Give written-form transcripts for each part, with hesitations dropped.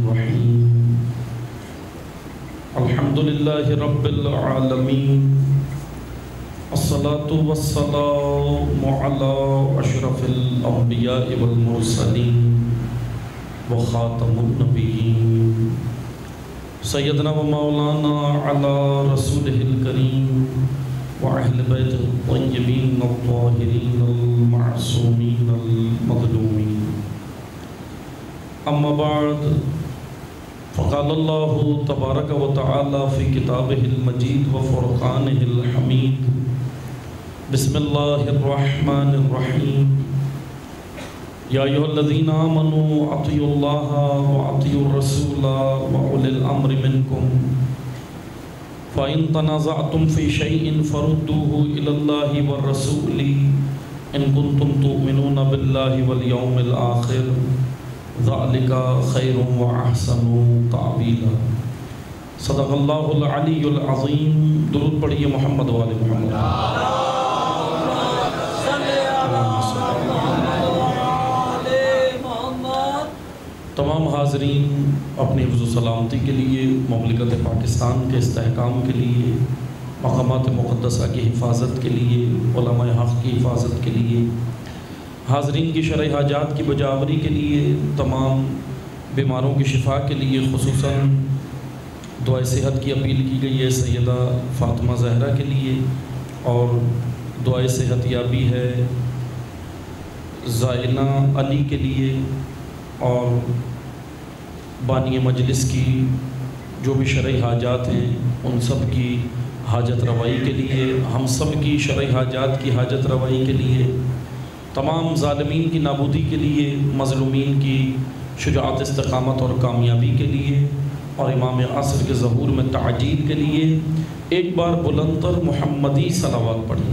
الرحيم الحمد لله رب العالمين الصلاة والسلام على أشرف الأنبياء والمرسلين وخاتم النبيين سيدنا ومولانا على رسوله الكريم وأهل بيته الطيبين الطاهرين المعصومين المظلومين أما بعد فقال الله تبارك وتعالى في كتابه المجيد وفرقانه الحميد بسم الله الرحمن الرحيم يا أيها الذين آمنوا أطيعوا الله وأطيعوا الرسول وأولي الأمر منكم فإن تنازعتم في شيء فردوه إلى الله والرسول إن كنتم تؤمنون بالله واليوم الآخر ذلك خير وأحسن تعبيرا صدق الله العلي العظيم درود پڑھیے محمد وآل محمد تمام حاضرین اپنی حفظ و سلامتی کے لیے، مملکت پاکستان کے استحکام کے لیے، مقامات مقدسہ کی حفاظت کے لیے، علماء حق کی حفاظت کے لیے، حاضرین کی شرعی حاجات کی بجاوری کے لیے، تمام بیماروں کی شفا کے لیے خصوصاً دعائے صحت کی اپیل کی گئی ہے سیدہ فاطمہ زہرا کے لیے، اور دعائے صحت یابی ہے زائنہ علی کے لیے، اور بانی مجلس کی جو بھی شرعی حاجات ہیں ان سب کی حاجت روائی کے لیے، ہم سب کی شرعی حاجات کی حاجت روائی کے لیے، تمام ظالمین کی نابودی کے لیے، مظلومین کی شجاعت، استقامت اور کامیابی کے لیے، اور امام عصر کے ظہور میں تعجیل کے لیے ایک بار بلندتر محمدی صلوات پڑھیں۔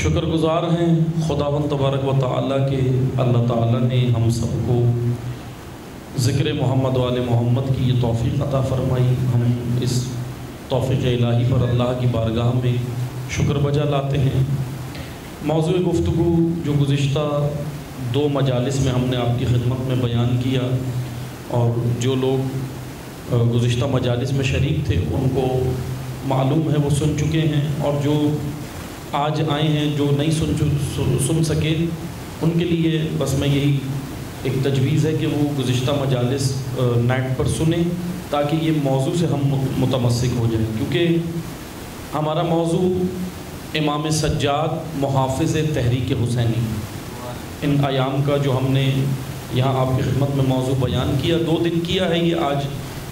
شکر گزار ہیں خداوند تبارک و تعالیٰ کے، اللہ تعالیٰ نے ہم سب کو ذکر محمد وآل محمد کی یہ توفیق عطا فرمائی۔ ہم اس توفیق الہی پر اللہ کی بارگاہ میں شکر بجا لاتے ہیں۔ موضوع گفتگو جو گزشتہ 2 مجالس میں ہم نے آپ کی خدمت میں بیان کیا، اور جو لوگ گزشتہ مجالس میں شریک تھے ان کو معلوم ہے، وہ سن چکے ہیں، اور جو آج آئے ہیں جو نہیں سن سکے ان کے لیے بس میں یہی ایک تجویز ہے کہ وہ گزشتہ مجالس نیٹ پر سنیں تاکہ یہ موضوع سے ہم متمسک ہو جائیں، کیونکہ ہمارا موضوع امام سجاد محافظ تحریک حسینی، ان ایام کا جو ہم نے یہاں آپ کی خدمت میں موضوع بیان کیا، 2 دن کیا ہے، یہ آج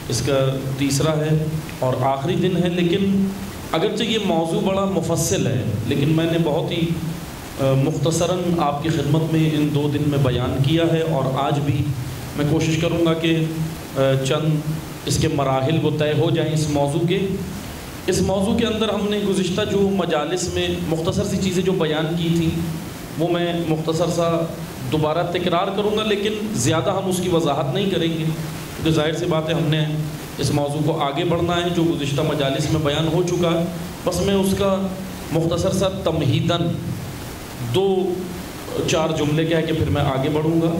اس کا تیسرا ہے اور آخری دن ہے۔ لیکن اگرچہ یہ موضوع بڑا مفصل ہے، لیکن میں نے بہت ہی مختصراً آپ کی خدمت میں ان 2 دن میں بیان کیا ہے، اور آج بھی میں کوشش کروں گا کہ چند اس کے مراحل وہ طے ہو جائیں اس موضوع کے۔ اس موضوع کے اندر ہم نے گزشتہ جو مجالس میں مختصر سی چیزیں جو بیان کی تھیں وہ میں مختصر سا دوبارہ تکرار کروں گا، لیکن زیادہ ہم اس کی وضاحت نہیں کریں گے، کیونکہ ظاہر سی بات ہے ہم نے اس موضوع کو آگے بڑھنا ہے۔ جو گزشتہ مجالس میں بیان ہو چکا ہے بس میں اس کا مختصر سا تمہیداً 2-4 جملے کہہ کے پھر میں آگے بڑھوں گا۔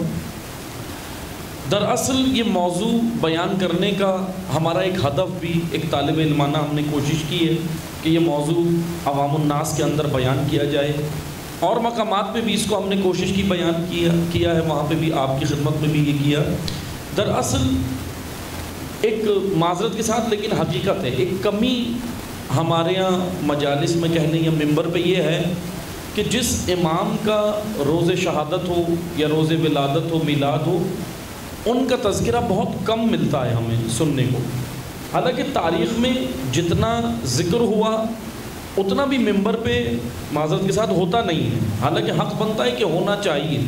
دراصل یہ موضوع بیان کرنے کا ہمارا ایک ہدف بھی، ایک طالب علمانہ ہم نے کوشش کی ہے کہ یہ موضوع عوام الناس کے اندر بیان کیا جائے، اور مقامات پہ بھی اس کو ہم نے کوشش کی بیان کیا ہے، وہاں پہ بھی آپ کی خدمت میں بھی یہ کیا۔ دراصل ایک معذرت کے ساتھ لیکن حقیقت ہے، ایک کمی ہمارے یہاں مجالس میں کہنے یا ممبر پہ یہ ہے کہ جس امام کا روز شہادت ہو یا روز ولادت ہو، میلاد ہو، ان کا تذکرہ بہت کم ملتا ہے ہمیں سننے کو۔ حالانکہ تاریخ میں جتنا ذکر ہوا اتنا بھی ممبر پہ معذرت کے ساتھ ہوتا نہیں ہے، حالانکہ حق بنتا ہے کہ ہونا چاہیے۔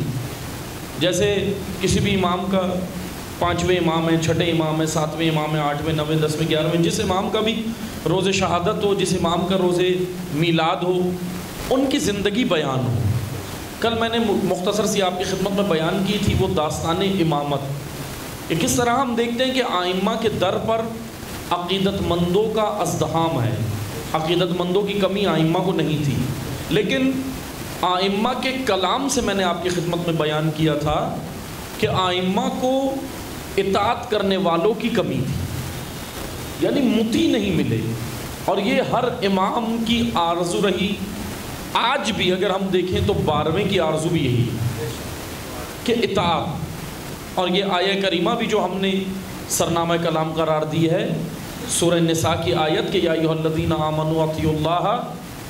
جیسے کسی بھی امام کا 5ویں امام ہے، 6ٹھے امام ہے، 7ویں امام ہے، 8ویں، 9ویں، 10ویں، 11ویں، جس امام کا بھی روز شہادت ہو، جس امام کا روز میلاد ہو، ان کی زندگی بیان ہو۔ کل میں نے مختصر سی آپ کی خدمت میں بیان کی تھی وہ داستان امامت، کہ کس طرح ہم دیکھتے ہیں کہ آئمہ کے در پر عقیدت مندوں کا ازدحام ہے، عقیدت مندوں کی کمی آئمہ کو نہیں تھی، لیکن آئمہ کے کلام سے میں نے آپ کی خدمت میں بیان کیا تھا کہ آئمہ کو اطاعت کرنے والوں کی کمی تھی، یعنی مطیع نہیں ملے، اور یہ ہر امام کی آرزو رہی۔ آج بھی اگر ہم دیکھیں تو 12ویں کی آرزو بھی یہی ہے کہ اطاعت۔ اور یہ آیہ کریمہ بھی جو ہم نے سرنامہ کلام قرار دی ہے، سورہ نساء کی آیت کہ یا ایھا الذین آمنوا اطیعوا اللہ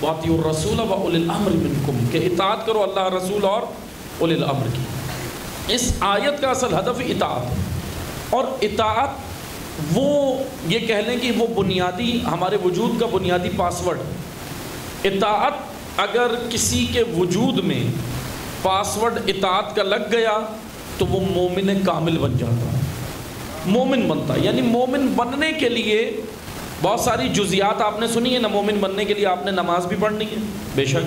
واطیعوا الرسول واولی الامر منکم، کہ اطاعت کرو اللہ رسول اور اولی الامر کی۔ اس آیت کا اصل ہدف اطاعت ہے، اور اطاعت وہ یہ کہہ لیں کہ وہ بنیادی ہمارے وجود کا بنیادی پاسورڈ ہے۔ اطاعت اگر کسی کے وجود میں پاسورڈ اطاعت کا لگ گیا تو وہ مومن کامل بن جاتا ہے، مومن بنتا ہے۔ یعنی مومن بننے کے لیے بہت ساری جزیات آپ نے سنی ہے نا۔ مومن بننے کے لیے آپ نے نماز بھی پڑھنی ہے، بے شک،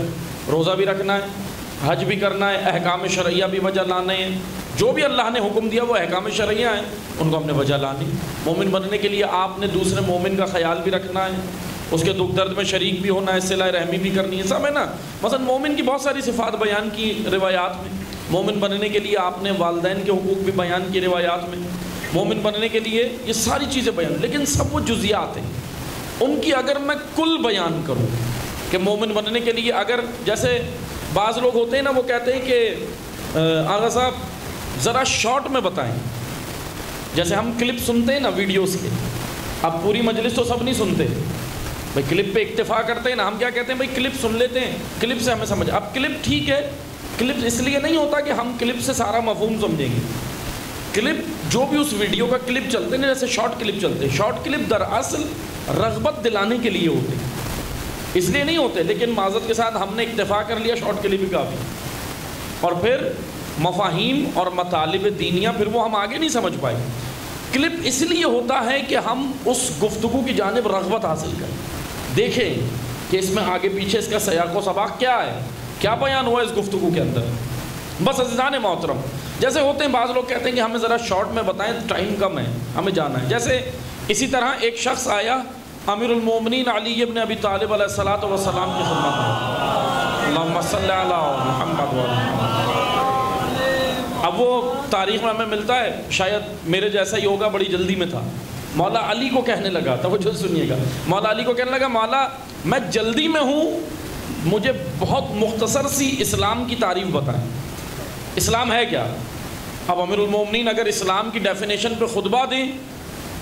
روزہ بھی رکھنا ہے، حج بھی کرنا ہے، احکام شرعیہ بھی وجہ لانے ہیں، جو بھی اللہ نے حکم دیا وہ احکام شرعیہ ہیں، ان کو ہم نے وجہ لانی۔ مومن بننے کے لیے آپ نے دوسرے مومن کا خیال بھی رکھنا ہے، اس کے دکھ درد میں شریک بھی ہونا ہے، صلہ رحمی بھی کرنی ہے، سب ہے نا۔ مثلا مومن کی بہت ساری صفات بیان کی روایات میں۔ مومن بننے کے لیے آپ نے والدین کے حقوق بھی بیان کی روایات میں۔ مومن بننے کے لیے یہ ساری چیزیں بیان، لیکن سب وہ جزیات ہیں۔ ان کی اگر میں کل بیان کروں کہ مومن بننے کے لیے، اگر جیسے بعض لوگ ہوتے ہیں نا، وہ کہتے ہیں کہ آغا صاحب ذرا شارٹ میں بتائیں۔ جیسے ہم کلپ سنتے ہیں نا ویڈیوز کے، اب پوری مجلس تو سب نہیں سنتے بھائی، کلپ پہ اکتفا کرتے ہیں نا۔ ہم کیا کہتے ہیں بھائی کلپ سن لیتے ہیں، کلپ سے ہمیں سمجھ۔ اب کلپ ٹھیک ہے، کلپ اس لیے نہیں ہوتا کہ ہم کلپ سے سارا مفہوم سمجھیں گے۔ کلپ جو بھی اس ویڈیو کا کلپ چلتے ہیں، جیسے شارٹ کلپ چلتے ہیں، شارٹ کلپ دراصل رغبت دلانے کے لیے ہوتے ہیں، اس لیے نہیں ہوتے، لیکن معذرت کے ساتھ ہم نے اکتفا کر لیا شارٹ کلپ ہی کافی۔ اور پھر مفاہیم اور مطالب دینیہ پھر وہ ہم آگے نہیں سمجھ پائے۔ کلپ اس لیے ہوتا ہے کہ ہم اس گفتگو کی جانب رغبت حاصل کریں، دیکھیں کہ اس میں آگے پیچھے اس کا سیاق و سباق کیا ہے، کیا بیان ہوا اس گفتگو کے اندر۔ بس عزیزان محترم، جیسے ہوتے ہیں بعض لوگ کہتے ہیں کہ ہمیں ذرا شارٹ میں بتائیں، ٹائم کم ہے، ہمیں جانا ہے۔ جیسے اسی طرح ایک شخص آیا امیر المومنین علی ابن ابی طالب علیہ الصلوۃ والسلام کی خدمت میں، اللہم صلی علی محمد وعلی محمد۔ اب وہ تاریخ میں ہمیں ملتا ہے، شاید میرے جیسا ہی ہوگا، بڑی جلدی میں تھا۔ مولا علی کو کہنے لگا، توجہ سنیے گا، مولا علی کو کہنے لگا مولا میں جلدی میں ہوں، مجھے بہت مختصر سی اسلام کی تعریف بتائیں، اسلام ہے کیا؟ اب امیر المومنین اگر اسلام کی ڈیفینیشن پہ خطبہ دیں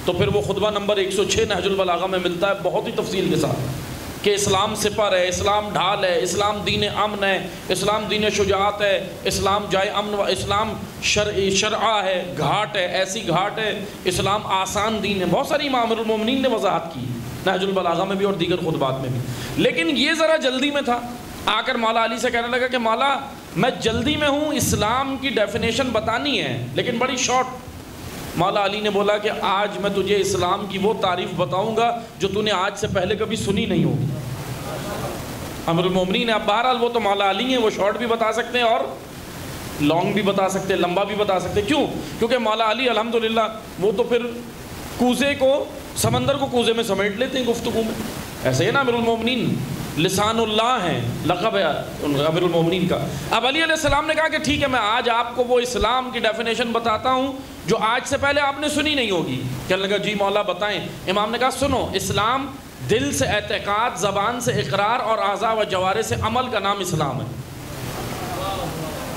تو پھر وہ خطبہ نمبر 106 نہج البلاغہ میں ملتا ہے بہت ہی تفصیل کے ساتھ، کہ اسلام سپر ہے، اسلام ڈھال ہے، اسلام دین امن ہے، اسلام دین شجاعت ہے، اسلام جائے امن، اسلام شرعہ ہے، گھاٹ ہے، ایسی گھاٹ ہے، اسلام آسان دین ہے۔ بہت ساری امام امیر المومنین نے وضاحت کی نہج البلاغہ میں بھی اور دیگر خطبات میں بھی، لیکن یہ ذرا جلدی میں تھا۔ آ کر مولا علی سے کہنے لگا کہ مولا میں جلدی میں ہوں، اسلام کی ڈیفینیشن بتانی ہے لیکن بڑی شارٹ۔ مولا علی نے بولا کہ آج میں تجھے اسلام کی وہ تعریف بتاؤں گا جو تو نے آج سے پہلے کبھی سنی نہیں ہوگی۔ امیر المومنین اب بہرحال وہ تو مولا علی ہیں، وہ شارٹ بھی بتا سکتے ہیں اور لانگ بھی بتا سکتے ہیں، لمبا بھی بتا سکتے ہیں۔ کیوں؟ کیونکہ مولا علی الحمدللہ وہ تو پھر کوزے کو، سمندر کو کوزے میں سمیٹ لیتے ہیں گفتگو میں۔ ایسے ہی نا امیر المومنین لسان اللہ ہیں، لقب ہے امیر المومنین کا۔ اب علی علیہ السلام نے کہا کہ ٹھیک ہے، میں آج آپ کو وہ اسلام کی ڈیفینیشن بتاتا ہوں جو آج سے پہلے آپ نے سنی نہیں ہوگی۔ کہنے لگا جی مولا بتائیں۔ امام نے کہا سنو، اسلام دل سے اعتقاد، زبان سے اقرار اور اعضاء و جوارح سے عمل کا نام اسلام ہے۔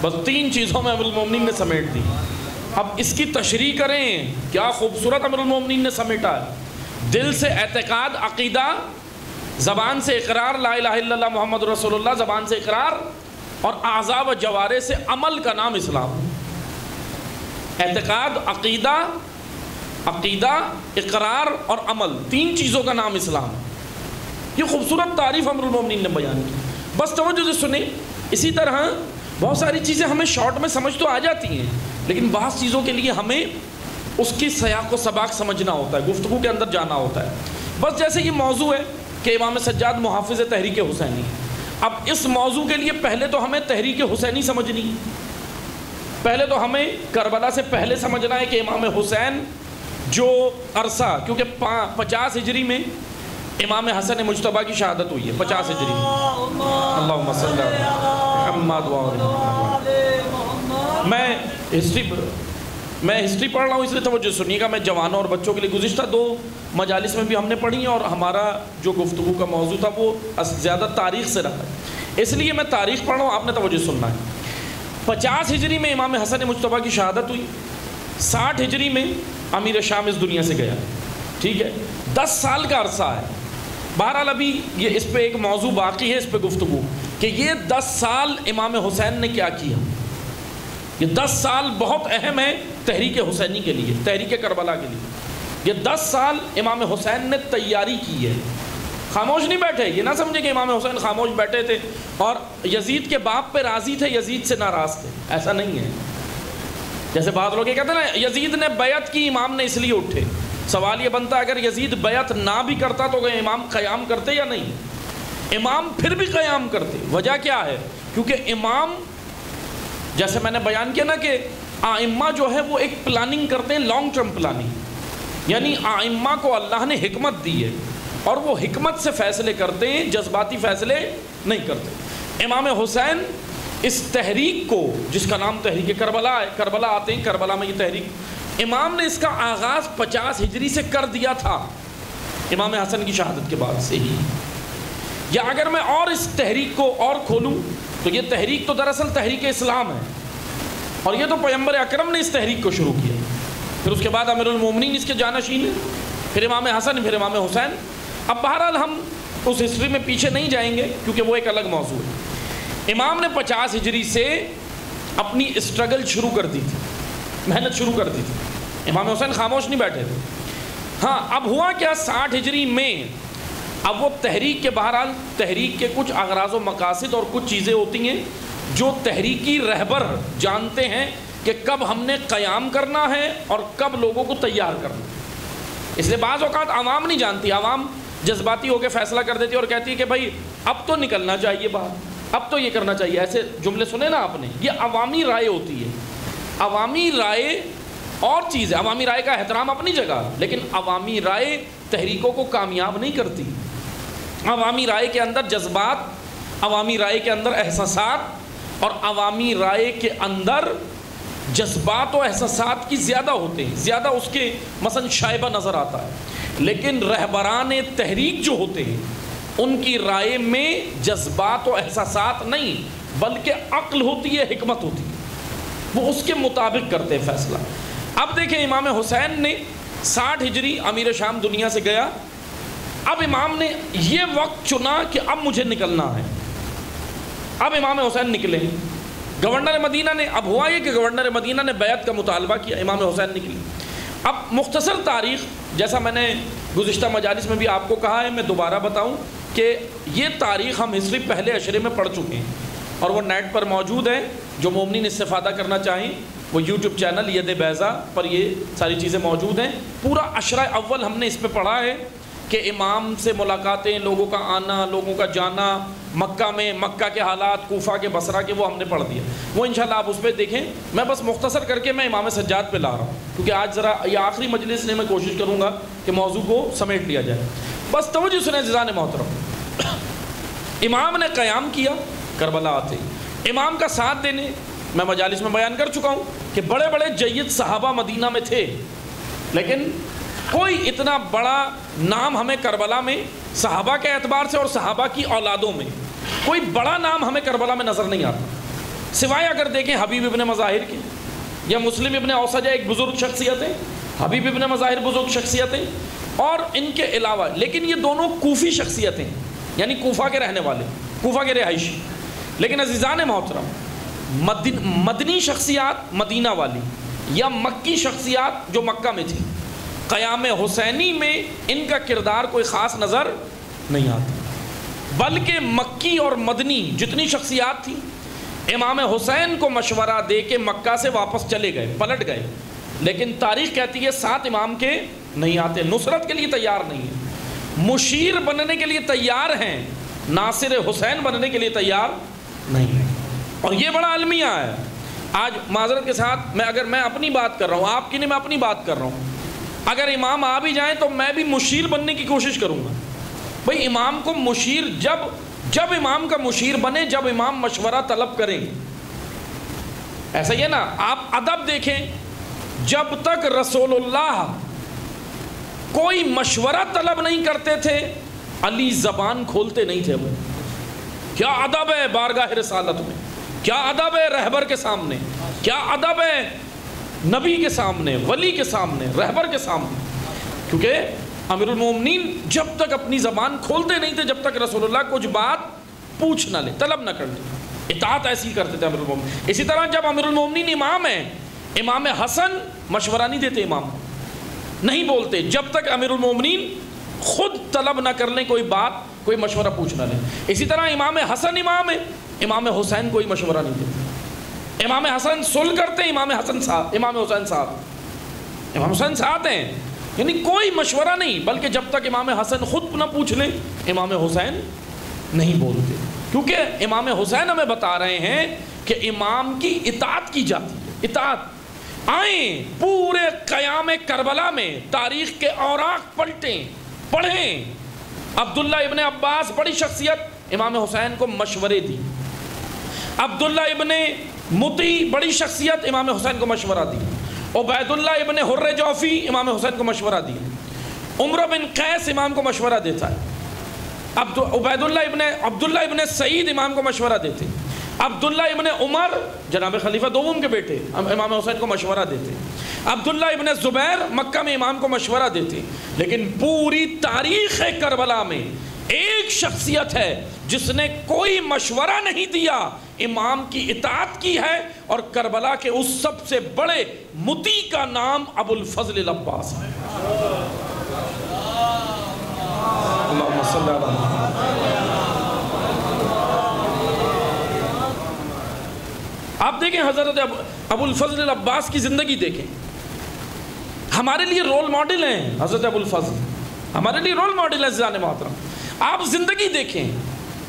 بس 3 چیزوں میں امیر المومنین نے سمیٹ دی۔ اب اس کی تشریح کریں، کیا خوبصورت امیر المومنین نے سمیٹا ہے۔ دل سے اعتقاد، عقیدہ، زبان سے اقرار لا الہ الا اللہ محمد رسول اللہ، زبان سے اقرار، اور اعضاء و جوارح سے عمل کا نام اسلام۔ اعتقاد، عقیدہ، اقرار اور عمل، 3 چیزوں کا نام اسلام۔ یہ خوبصورت تعریف امیر المومنین نے بیان کی۔ بس توجہ سے سنیں۔ اسی طرح بہت ساری چیزیں ہمیں شارٹ میں سمجھ تو آ جاتی ہیں، لیکن بعض چیزوں کے لیے ہمیں اس کی سیاق و سباق سمجھنا ہوتا ہے، گفتگو کے اندر جانا ہوتا ہے۔ بس جیسے یہ موضوع ہے کہ امام سجاد محافظ تحریک حسینی، اب اس موضوع کے لیے پہلے تو ہمیں تحریک حسینی سمجھنی، پہلے تو ہمیں کربلا سے پہلے سمجھنا ہے کہ امام حسین جو عرصہ، کیونکہ 50 ہجری میں امام حسن مجتبیٰ کی شہادت ہوئی ہے، 50 ہجری میں۔ اللہم صلی اللہ علیہ وسلم۔ محمد وآل محمد۔ میں ہسٹری پڑھ رہا ہوں، اس لیے توجہ سنیے گا۔ میں جوانوں اور بچوں کے لیے گزشتہ 2 مجالس میں بھی ہم نے پڑھی ہیں، اور ہمارا جو گفتگو کا موضوع تھا وہ زیادہ تاریخ سے رہا ہے، اس لیے میں تاریخ پڑھ رہا ہوں، آپ نے توجہ سننا ہے۔ 50 ہجری میں امام حسن مجتبیٰ کی شہادت ہوئی، 60 ہجری میں امیر شام اس دنیا سے گیا، ٹھیک ہے، 10 سال کا عرصہ ہے۔ بہرحال ابھی یہ اس پہ ایک موضوع باقی ہے، اس پہ گفتگو کہ یہ 10 سال امام حسین نے کیا کیا۔ یہ 10 سال بہت اہم ہے تحریک حسینی کے لیے، تحریک کربلا کے لیے۔ یہ 10 سال امام حسین نے تیاری کی ہے، خاموش نہیں بیٹھے۔ یہ نہ سمجھے کہ امام حسین خاموش بیٹھے تھے اور یزید کے باپ پہ راضی تھے، یزید سے ناراض تھے، ایسا نہیں ہے۔ جیسے بعض لوگ یہ کہتے ہیں نا یزید نے بیعت کی، امام نے اس لیے اٹھے۔ سوال یہ بنتا ہے اگر یزید بیعت نہ بھی کرتا تو امام قیام کرتے یا نہیں؟ امام پھر بھی قیام کرتے۔ وجہ کیا ہے؟ کیونکہ امام، جیسے میں نے بیان کیا نا کہ آئمہ جو ہے وہ ایک پلاننگ کرتے ہیں، لانگ ٹرم پلاننگ، یعنی آئمہ کو اللہ نے حکمت دی ہے اور وہ حکمت سے فیصلے کرتے ہیں، جذباتی فیصلے نہیں کرتے۔ امام حسین اس تحریک کو، جس کا نام تحریک کربلا ہے، کربلا آتے ہیں، کربلا میں یہ تحریک، امام نے اس کا آغاز 50 ہجری سے کر دیا تھا، امام حسن کی شہادت کے بعد سے ہی۔ یا اگر میں اور اس تحریک کو اور کھولوں تو یہ تحریک تو دراصل تحریک اسلام ہے، اور یہ تو پیغمبر اکرم نے اس تحریک کو شروع کیا، پھر اس کے بعد امیر المومنین اس کے جانشین ہیں، پھر امام حسن، پھر امام حسین۔ اب بہرحال ہم اس ہسٹری میں پیچھے نہیں جائیں گے کیونکہ وہ ایک الگ موضوع ہے۔ امام نے 50 ہجری سے اپنی اسٹرگل شروع کر دی تھی، محنت شروع کر دی تھی۔ امام حسین خاموش نہیں بیٹھے تھے۔ ہاں اب ہوا کیا، 60 ہجری میں اب وہ تحریک کے، بہرحال تحریک کے کچھ اغراض و مقاصد اور کچھ چیزیں ہوتی ہیں جو تحریکی رہبر جانتے ہیں کہ کب ہم نے قیام کرنا ہے اور کب لوگوں کو تیار کرنا ہے۔ اس لیے بعض اوقات عوام نہیں جانتی، عوام جذباتی ہو کے فیصلہ کر دیتی ہے اور کہتی ہے کہ بھائی اب تو نکلنا چاہیے باہر، اب تو یہ کرنا چاہیے۔ ایسے جملے سنے نا آپ نے، یہ عوامی رائے ہوتی ہے۔ عوامی رائے اور چیز ہے، عوامی رائے کا احترام اپنی جگہ، لیکن عوامی رائے تحریکوں کو کامیاب نہیں کرتی۔ عوامی رائے کے اندر جذبات، عوامی رائے کے اندر احساسات، اور عوامی رائے کے اندر جذبات و احساسات کی زیادہ ہوتے ہیں، زیادہ اس کے مثلا شائبہ نظر آتا ہے، لیکن رہبران تحریک جو ہوتے ہیں ان کی رائے میں جذبات و احساسات نہیں بلکہ عقل ہوتی ہے، حکمت ہوتی ہے، وہ اس کے مطابق کرتے ہیں فیصلہ۔ اب دیکھیں امام حسین نے 60 ہجری امیر شام دنیا سے گیا، اب امام نے یہ وقت چنا کہ اب مجھے نکلنا ہے۔ اب امام حسین نکلے، گورنر مدینہ نے، اب ہوا یہ کہ گورنر مدینہ نے بیعت کا مطالبہ کیا، امام حسین نکلے۔ اب مختصر تاریخ، جیسا میں نے گزشتہ مجالس میں بھی آپ کو کہا ہے، میں دوبارہ بتاؤں کہ یہ تاریخ ہم ہسٹری پہلے اشرے میں پڑھ چکے ہیں اور وہ نیٹ پر موجود ہے۔ جو مومنین استفادہ کرنا چاہیں وہ یوٹیوب چینل ید بیضا پر یہ ساری چیزیں موجود ہیں۔ پورا عشرہ اول ہم نے اس پہ پڑھا ہے کہ امام سے ملاقاتیں، لوگوں کا آنا، لوگوں کا جانا، مکہ میں مکہ کے حالات، کوفہ کے، بصرہ کے، وہ ہم نے پڑھ دیا۔ وہ انشاءاللہ آپ اس پہ دیکھیں۔ میں بس مختصر کر کے میں امام سجاد پہ لا رہا ہوں کیونکہ آج ذرا یہ آخری مجلس نے میں کوشش کروں گا کہ موضوع کو سمیٹ لیا جائے۔ بس توجہ سنیں عزیزان محترم، امام نے قیام کیا، کربلا آتے امام کا ساتھ دینے، میں مجالس میں بیان کر چکا ہوں کہ بڑے بڑے جید صحابہ مدینہ میں تھے، لیکن کوئی اتنا بڑا نام ہمیں کربلا میں صحابہ کے اعتبار سے اور صحابہ کی اولادوں میں کوئی بڑا نام ہمیں کربلا میں نظر نہیں آتا، سوائے اگر دیکھیں حبیب ابن مظاہر کی یا مسلم ابن اوسجہ، ایک بزرگ شخصیتیں، حبیب ابن مظاہر بزرگ شخصیتیں، اور ان کے علاوہ، لیکن یہ دونوں کوفی شخصیتیں، یعنی کوفہ کے رہنے والے، کوفہ کے رہائشی۔ لیکن عزیزان محترم، مدنی شخصیات مدینہ والی یا مکی شخصیات جو مکہ میں تھی، قیام حسینی میں ان کا کردار کوئی خاص نظر نہیں آتا، بلکہ مکی اور مدنی جتنی شخصیات تھیں امام حسین کو مشورہ دے کے مکہ سے واپس چلے گئے، پلٹ گئے، لیکن تاریخ کہتی ہے ساتھ امام کے نہیں آتے، نصرت کے لیے تیار نہیں ہیں، مشیر بننے کے لیے تیار ہیں، ناصر حسین بننے کے لیے تیار نہیں ہیں۔ اور یہ بڑا المیہ ہے۔ آج معذرت کے ساتھ میں اپنی بات کر رہا ہوں، آپ کی نہیں، میں اپنی بات کر رہا ہوں، اگر امام آ بھی جائیں تو میں بھی مشیر بننے کی کوشش کروں گا۔ بھئی امام کو مشیر جب امام کا مشیر بنے، جب امام مشورہ طلب کریں. ایسا ہی ہے نا، آپ ادب دیکھیں، جب تک رسول اللہ کوئی مشورہ طلب نہیں کرتے تھے علی زبان کھولتے نہیں تھے. وہ کیا ادب ہے بارگاہ رسالت میں، کیا ادب ہے رہبر کے سامنے، کیا ادب ہے نبی کے سامنے، ولی کے سامنے، رہبر کے سامنے. کیونکہ امیر المومنین جب تک اپنی زبان کھولتے نہیں تھے جب تک رسول اللہ کچھ بات پوچھ نہ لے، طلب نہ کر لے. اطاعت ایسی کرتے تھے امیر المومنین. اسی طرح جب امیر المومنین امام ہیں، امام حسن مشورہ نہیں دیتے، امام نہیں بولتے جب تک امیر المومنین خود طلب نہ کر لیں کوئی بات، کوئی مشورہ پوچھ نہ لیں. اسی طرح امام حسن امام ہے، امام حسین کوئی مشورہ نہیں دیتے. امام حسن صلح کرتے ہیں، امام حسین ساتھ، امام حسین ساتھ ہیں، یعنی کوئی مشورہ نہیں. بلکہ جب تک امام حسن خود نہ پوچھ لیں امام حسین نہیں بولتے. کیونکہ امام حسین ہمیں بتا رہے ہیں کہ امام کی اطاعت کی جاتی ہے. اطاعت آئیں پورے قیام کربلا میں تاریخ کے اوراق پلٹیں، پڑھیں. عبداللہ ابن عباس بڑی شخصیت، امام حسین کو مشورے دی. عبداللہ ابن مطیع بڑی شخصیت، امام حسین کو مشورہ دی. عبید اللہ ابن حر جوفی امام حسین کو مشورہ دی. عمر بن قیس امام کو مشورہ دیتا ہے. عبداللہ ابن سعید امام کو مشورہ دیتے. عبداللہ ابن عمر جناب خلیفہ دوم کے بیٹے امام حسین کو مشورہ دیتے. عبداللہ ابن زبیر مکہ میں امام کو مشورہ دیتے. لیکن پوری تاریخ کربلا میں ایک شخصیت ہے جس نے کوئی مشورہ نہیں دیا، امام کی اطاعت کی ہے، اور کربلا کے اس سب سے بڑے مطیع کا نام ابو الفضل العباس ہے. اللہم صلی علی محمد. آپ دیکھیں حضرت ابو الفضل العباس کی زندگی دیکھیں. ہمارے لیے رول ماڈل ہیں حضرت ابو الفضل، ہمارے لیے رول ماڈل ہے عزیزان محترم. آپ زندگی دیکھیں،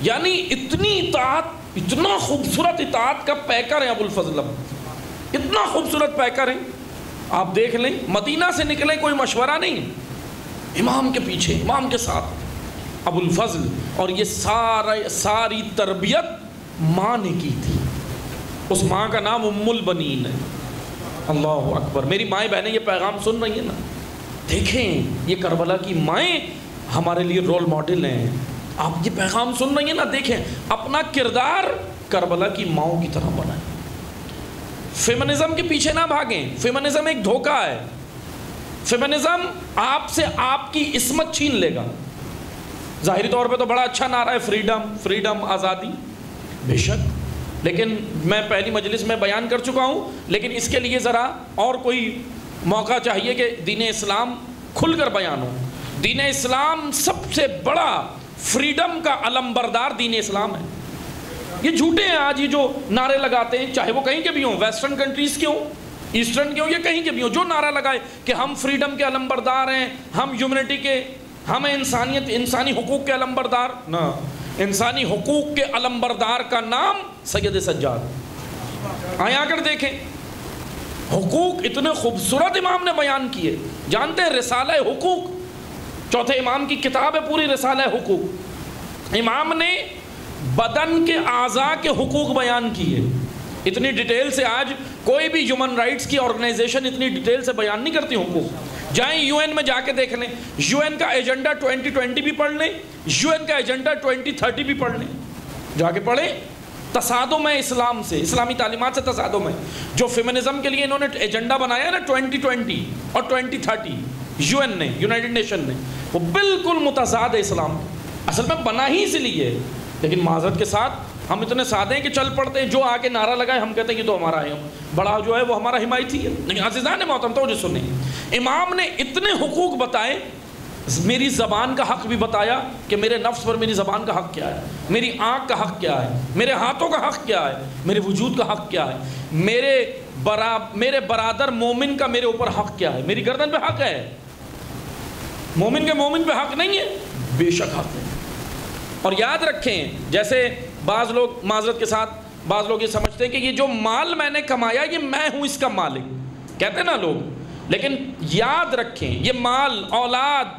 یعنی اتنی اطاعت، اتنا خوبصورت اطاعت کا پیکر ہیں ابو الفضل، اتنا خوبصورت پیکر ہیں. آپ دیکھ لیں، مدینہ سے نکلیں کوئی مشورہ نہیں، امام کے پیچھے، امام کے ساتھ ابو الفضل. اور یہ ساری تربیت ماں نے کی تھی. اس ماں کا نام ام البنین ہے. اللہ اکبر. میری مائیں بہنیں یہ پیغام سن رہی ہیں نا، دیکھیں یہ کربلا کی مائیں ہمارے لیے رول ماڈل ہیں. آپ یہ پیغام سن رہی ہیں نا، دیکھیں اپنا کردار کربلا کی ماؤں کی طرح بنائیں. فیمنزم کے پیچھے نہ بھاگیں. فیمنزم ایک دھوکہ ہے. فیمنزم آپ سے آپ کی عصمت چھین لے گا. ظاہری طور پہ تو بڑا اچھا نعرہ ہے، فریڈم، فریڈم، آزادی، بے شک، لیکن میں پہلی مجلس میں بیان کر چکا ہوں. لیکن اس کے لیے ذرا اور کوئی موقع چاہیے کہ دین اسلام کھل کر بیان ہو. دین اسلام سب سے بڑا فریڈم کا علم بردار دین اسلام ہے. یہ جھوٹے ہیں آج یہ جو نعرے لگاتے ہیں، چاہے وہ کہیں کے بھی ہوں، ویسٹرن کنٹریز کے ہوں، ایسٹرن کے ہوں، یا کہیں کے بھی ہوں، جو نعرہ لگائے کہ ہم فریڈم کے علم بردار ہیں، ہم ہیومنٹی کے، ہم انسانیت، انسانی حقوق کے علم بردار. نہ، انسانی حقوق کے علم بردار کا نام سید سجاد. آئیں آ کر دیکھیں حقوق اتنے خوبصورت امام نے بیان کیے. جانتے ہیں رسالہ حقوق چوتھے امام کی کتاب ہے پوری، رسالہ حقوق. امام نے بدن کے اعضاء کے حقوق بیان کیے. اتنی ڈیٹیل سے آج کوئی بھی ہیومن رائٹس کی آرگنائزیشن اتنی ڈیٹیل سے بیان نہیں کرتی حقوق. جائیں یو این میں جا کے دیکھ لیں، یو این کا ایجنڈا 2020 بھی پڑھ لیں، یو این کا ایجنڈا 2030 بھی پڑھ لیں، جا کے پڑھیں. تصادم ہے اسلام سے، اسلامی تعلیمات سے تصادم ہے. جو فیمنزم کے لیے انہوں نے ایجنڈا بنایا نا 2020 اور 2030 یو این نے، یونائٹڈ نیشن نے، وہ بالکل متضاد ہے اسلام. اصل میں بنا ہی اس لیے، لیکن معذرت کے ساتھ ہم اتنے سادے ہیں کہ چل پڑتے ہیں، جو آگے نعرہ لگائے ہم کہتے ہیں یہ تو ہمارا ہے، بڑا جو ہے وہ ہمارا حمایتی ہے. لیکن عزیزان محترم توجہ سنیں، امام نے اتنے حقوق بتائے. میری زبان کا حق بھی بتایا کہ میرے نفس پر میری زبان کا حق کیا ہے، میری آنکھ کا حق کیا ہے، میرے ہاتھوں کا حق کیا ہے، میرے وجود کا حق کیا ہے، میرے برادر مومن کا میرے اوپر حق کیا ہے. میری گردن پہ حق ہے، مومن کے مومن پہ حق نہیں ہے، بے شک حق ہے. اور یاد رکھیں، جیسے بعض لوگ معذرت کے ساتھ بعض لوگ یہ سمجھتے ہیں کہ یہ جو مال میں نے کمایا یہ میں ہوں اس کا مالک، کہتے ہیں نا لوگ. لیکن یاد رکھیں یہ مال، اولاد،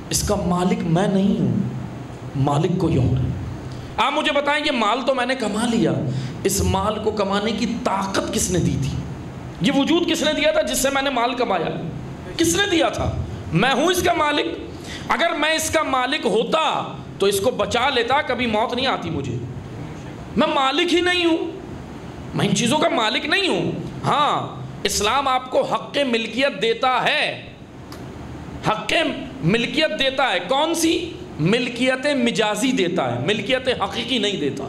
اس کا مالک میں نہیں ہوں، مالک کوئی اور ہے. آپ مجھے بتائیں یہ مال تو میں نے کما لیا، اس مال کو کمانے کی طاقت کس نے دی تھی؟ یہ وجود کس نے دیا تھا جس سے میں نے مال کمایا؟ کس نے دیا تھا؟ میں ہوں اس کا مالک۔ اگر میں اس کا مالک ہوتا تو اس کو بچا لیتا، کبھی موت نہیں آتی مجھے۔ میں مالک ہی نہیں ہوں، میں ان چیزوں کا مالک نہیں ہوں۔ ہاں اسلام آپ کو حق ملکیت دیتا ہے، حق ملکیت دیتا ہے۔ کون سی؟ ملکیت مجازی دیتا ہے، ملکیت حقیقی نہیں دیتا۔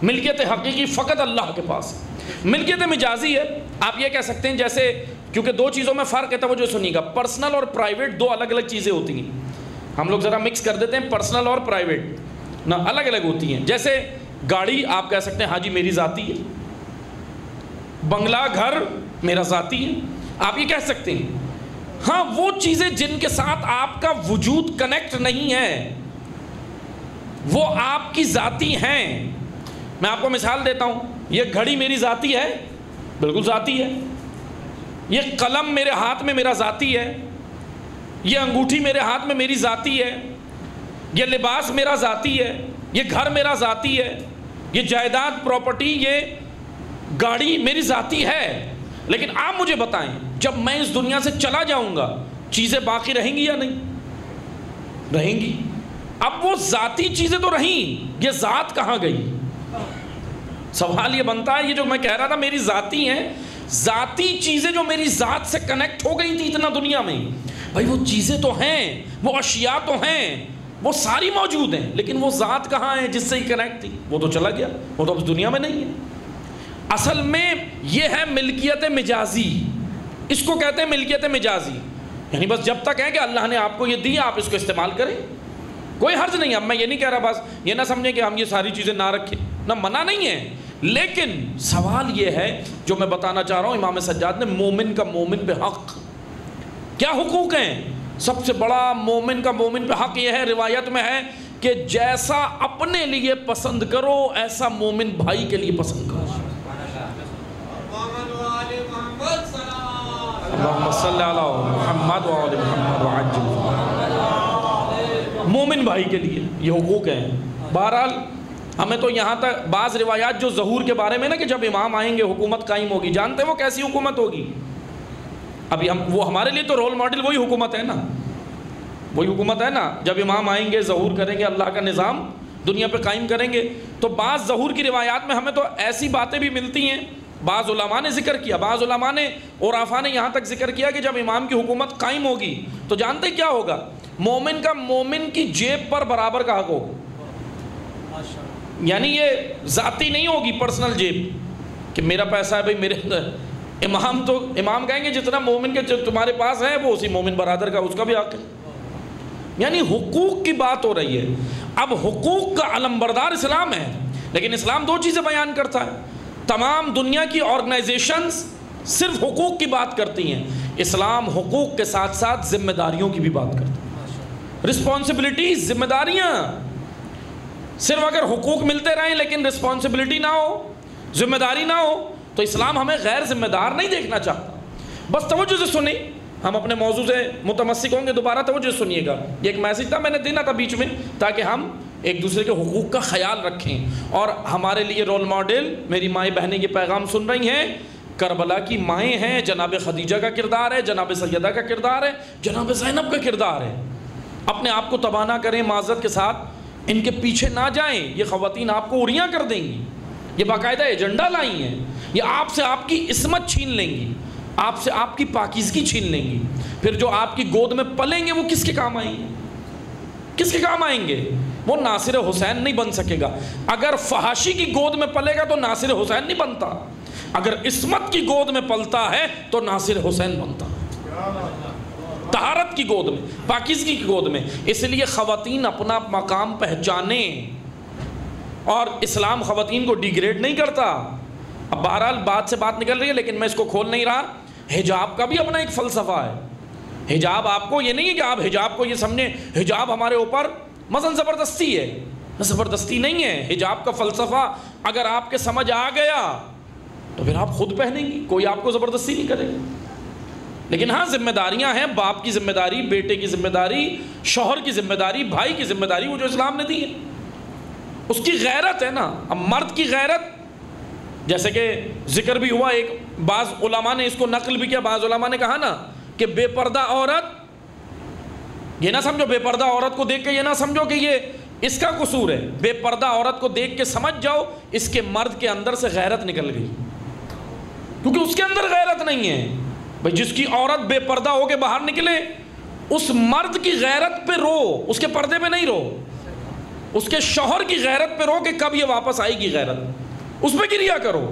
ملکیت حقیقی فقط اللہ کے پاس ہے، ملکیت مجازی ہے۔ آپ یہ کہہ سکتے ہیں جیسے، کیونکہ دو چیزوں میں فرق ہے، توجہ سنیے گا، پرسنل اور پرائیویٹ دو الگ الگ چیزیں ہوتی ہیں۔ ہم لوگ ذرا مکس کر دیتے ہیں، پرسنل اور پرائیویٹ نہ الگ الگ ہوتی ہیں۔ جیسے گاڑی آپ کہہ سکتے ہیں ہاں جی میری ذاتی ہے، بنگلہ گھر میرا ذاتی ہے، آپ یہ کہہ سکتے ہیں۔ ہاں وہ چیزیں جن کے ساتھ آپ کا وجود کنیکٹ نہیں ہے وہ آپ کی ذاتی ہیں۔ میں آپ کو مثال دیتا ہوں، یہ گھڑی میری ذاتی ہے، بالکل ذاتی ہے۔ یہ قلم میرے ہاتھ میں میرا ذاتی ہے، یہ انگوٹھی میرے ہاتھ میں میری ذاتی ہے، یہ لباس میرا ذاتی ہے، یہ گھر میرا ذاتی ہے، یہ جائیداد پراپرٹی یہ گاڑی میری ذاتی ہے۔ لیکن آپ مجھے بتائیں جب میں اس دنیا سے چلا جاؤں گا چیزیں باقی رہیں گی یا نہیں رہیں گی؟ اب وہ ذاتی چیزیں تو رہیں، یہ ذات کہاں گئی؟ سوال یہ بنتا ہے، یہ جو میں کہہ رہا تھا میری ذاتی ہیں، ذاتی چیزیں جو میری ذات سے کنیکٹ ہو گئی تھی اتنا دنیا میں، بھائی وہ چیزیں تو ہیں، وہ اشیاء تو ہیں، وہ ساری موجود ہیں، لیکن وہ ذات کہاں ہے جس سے ہی کنیکٹ تھی؟ وہ تو چلا گیا، وہ تو اب دنیا میں نہیں ہے۔ اصل میں یہ ہے ملکیت مجازی، اس کو کہتے ہیں ملکیت مجازی، یعنی بس جب تک ہے کہ اللہ نے آپ کو یہ دی آپ اس کو استعمال کریں، کوئی حرج نہیں۔ اب میں یہ نہیں کہہ رہا بس یہ نہ سمجھیں کہ ہم یہ ساری چیزیں نہ رکھیں، نہ منع نہیں ہے، لیکن سوال یہ ہے جو میں بتانا چاہ رہا ہوں، امام سجاد نے مومن کا مومن پہ حق کیا حقوق ہیں؟ سب سے بڑا مومن کا مومن پہ حق یہ ہے، روایت میں ہے کہ جیسا اپنے لیے پسند کرو ایسا مومن بھائی کے لیے پسند کرو۔ اللہم صلی علی محمد وعلی محمد وعجل۔ مومن بھائی کے لیے یہ حقوق ہیں۔ بہرحال ہمیں تو یہاں تک بعض روایات جو ظہور کے بارے میں نا کہ جب امام آئیں گے حکومت قائم ہوگی، جانتے ہیں وہ کیسی حکومت ہوگی؟ ابھی وہ ہمارے لیے تو رول ماڈل وہی حکومت ہے نا، وہی حکومت ہے نا، جب امام آئیں گے ظہور کریں گے، اللہ کا نظام دنیا پہ قائم کریں گے۔ تو بعض ظہور کی روایات میں ہمیں تو ایسی باتیں بھی ملتی ہیں، بعض علماء نے ذکر کیا، بعض علماء نے اور عرفا نے یہاں تک ذکر کیا کہ جب امام کی حکومت قائم ہوگی تو جانتے کیا ہوگا؟ مومن کا مومن کی جیب پر برابر کا حق ہوگا، یعنی یہ ذاتی نہیں ہوگی پرسنل جیب کہ میرا پیسہ ہے بھائی میرے اندر۔ امام کہیں گے جتنا مومن کے تمہارے پاس ہے وہ اسی مومن برادر کا اس کا بھی حق ہے، یعنی حقوق کی بات ہو رہی ہے۔ اب حقوق کا علمبردار اسلام ہے، لیکن اسلام دو چیزیں بیان کرتا ہے۔ تمام دنیا کی آرگنائزیشنز صرف حقوق کی بات کرتی ہیں، اسلام حقوق کے ساتھ ساتھ ذمہ داریوں کی بھی بات کرتا ہے۔ رسپانسبلٹی، ذمہ داریاں، صرف اگر حقوق ملتے رہیں لیکن رسپانسبلٹی نہ ہو، ذمہ داری نہ ہو تو اسلام ہمیں غیر ذمہ دار نہیں دیکھنا چاہتا۔ بس توجہ سے سنیں، ہم اپنے موضوع سے متمسک ہوں گے، دوبارہ توجہ سنیے گا۔ یہ ایک میسج تھا میں نے دینا تھا بیچ میں تاکہ ہم ایک دوسرے کے حقوق کا خیال رکھیں، اور ہمارے لیے رول ماڈل، میری مائیں بہنیں یہ پیغام سن رہی ہیں، کربلا کی مائیں ہیں، جناب خدیجہ کا کردار ہے، جناب سیدہ کا کردار ہے، جناب زینب کا کردار ہے۔ اپنے آپ کو تباہ نہ کریں، معذرت کے ساتھ ان کے پیچھے نہ جائیں، یہ خواتین آپ کو اڑیاں کر دیں گی، یہ باقاعدہ ایجنڈا لائی ہیں، یہ آپ سے آپ کی عصمت چھین لیں گی، آپ سے آپ کی پاکیزگی چھین لیں گی، پھر جو آپ کی گود میں پلیں گے وہ کس کے کام آئیں گے؟ کس کے کام آئیں گے؟ وہ ناصر حسین نہیں بن سکے گا۔ اگر فحاشی کی گود میں پلے گا تو ناصر حسین نہیں بنتا، اگر عصمت کی گود میں پلتا ہے تو ناصر حسین بنتا، طہارت کی گود میں، پاکیزگی کی گود میں۔ اس لیے خواتین اپنا مقام پہچانیں، اور اسلام خواتین کو ڈیگریڈ نہیں کرتا۔ اب بہرحال بات سے بات نکل رہی ہے لیکن میں اس کو کھول نہیں رہا، حجاب کا بھی اپنا ایک فلسفہ ہے۔ حجاب آپ کو یہ نہیں ہے کہ آپ حجاب کو یہ سمجھیں حجاب ہمارے اوپر مثلا زبردستی ہے، زبردستی نہیں ہے۔ حجاب کا فلسفہ اگر آپ کے سمجھ آ گیا تو پھر آپ خود پہنیں گی، کوئی آپ کو زبردستی نہیں کرے گا۔ لیکن ہاں ذمہ داریاں ہیں، باپ کی ذمہ داری، بیٹے کی ذمہ داری، شوہر کی ذمہ داری، بھائی کی ذمہ داری، وہ جو اسلام نے دی ہے۔ اس کی غیرت ہے نا. اب مرد کی غیرت جیسے کہ ذکر بھی ہوا, ایک بعض علماء نے اس کو نقل بھی کیا, بعض علماء نے کہا نا کہ بے پردہ عورت, یہ نہ سمجھو بے پردہ عورت کو دیکھ کے یہ نہ سمجھو کہ یہ اس کا قصور ہے, بے پردہ عورت کو دیکھ کے سمجھ جاؤ اس کے مرد کے اندر سے غیرت نکل گئی, کیونکہ اس کے اندر غیرت نہیں ہے. بھئی جس کی عورت بے پردہ ہو کے باہر نکلے, اس مرد کی غیرت پہ رو, اس کے پردے پہ نہیں رو, اس کے شوہر کی غیرت پہ رو کہ کب یہ واپس آئے گی غیرت, اس پہ گریا کرو.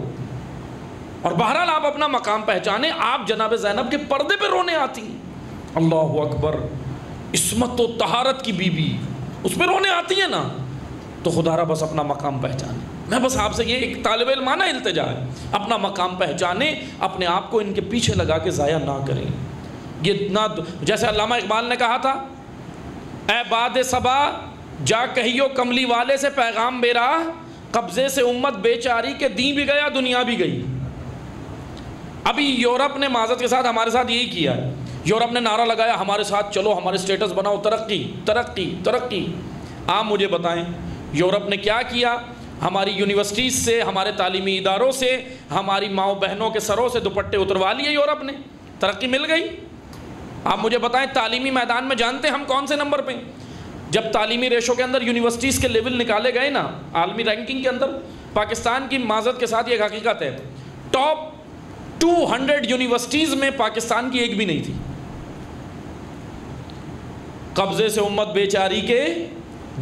اور بہرحال آپ اپنا مقام پہچانے. آپ جناب زینب کے پردے پہ رونے آتی ہیں, اللہ اکبر, عصمت و طہارت کی بیوی, اس پہ رونے آتی ہیں نا, تو خدا را بس اپنا مقام پہچانے. میں بس آپ سے یہ ایک طالب علمانہ التجا ہے, اپنا مقام پہچانے, اپنے آپ کو ان کے پیچھے لگا کے ضائع نہ کریں. یہ نہ جیسے علامہ اقبال نے کہا تھا, اے باد صبا جا کہیو کملی والے سے پیغام میرا, قبضے سے امت بیچاری کے دین بھی گیا دنیا بھی گئی. ابھی یورپ نے معذرت کے ساتھ ہمارے ساتھ یہی کیا ہے. یورپ نے نعرہ لگایا ہمارے ساتھ چلو, ہمارے سٹیٹس بناؤ, ترقی ترقی ترقی. آپ مجھے بتائیں یورپ نے کیا کیا؟ ہماری یونیورسٹیز سے, ہمارے تعلیمی اداروں سے, ہماری ماؤں بہنوں کے سروں سے دوپٹے اتروا لیے یورپ نے, ترقی مل گئی. آپ مجھے بتائیں تعلیمی میدان میں جانتے ہیں ہم کون سے نمبر پہ؟ جب تعلیمی ریشو کے اندر یونیورسٹیز کے لیول نکالے گئے نا عالمی رینکنگ کے اندر, پاکستان کی معذرت کے ساتھ یہ حقیقت ہے, ٹاپ 200 یونیورسٹیز میں پاکستان کی ایک بھی نہیں تھی. قبضے سے امت بیچاری کے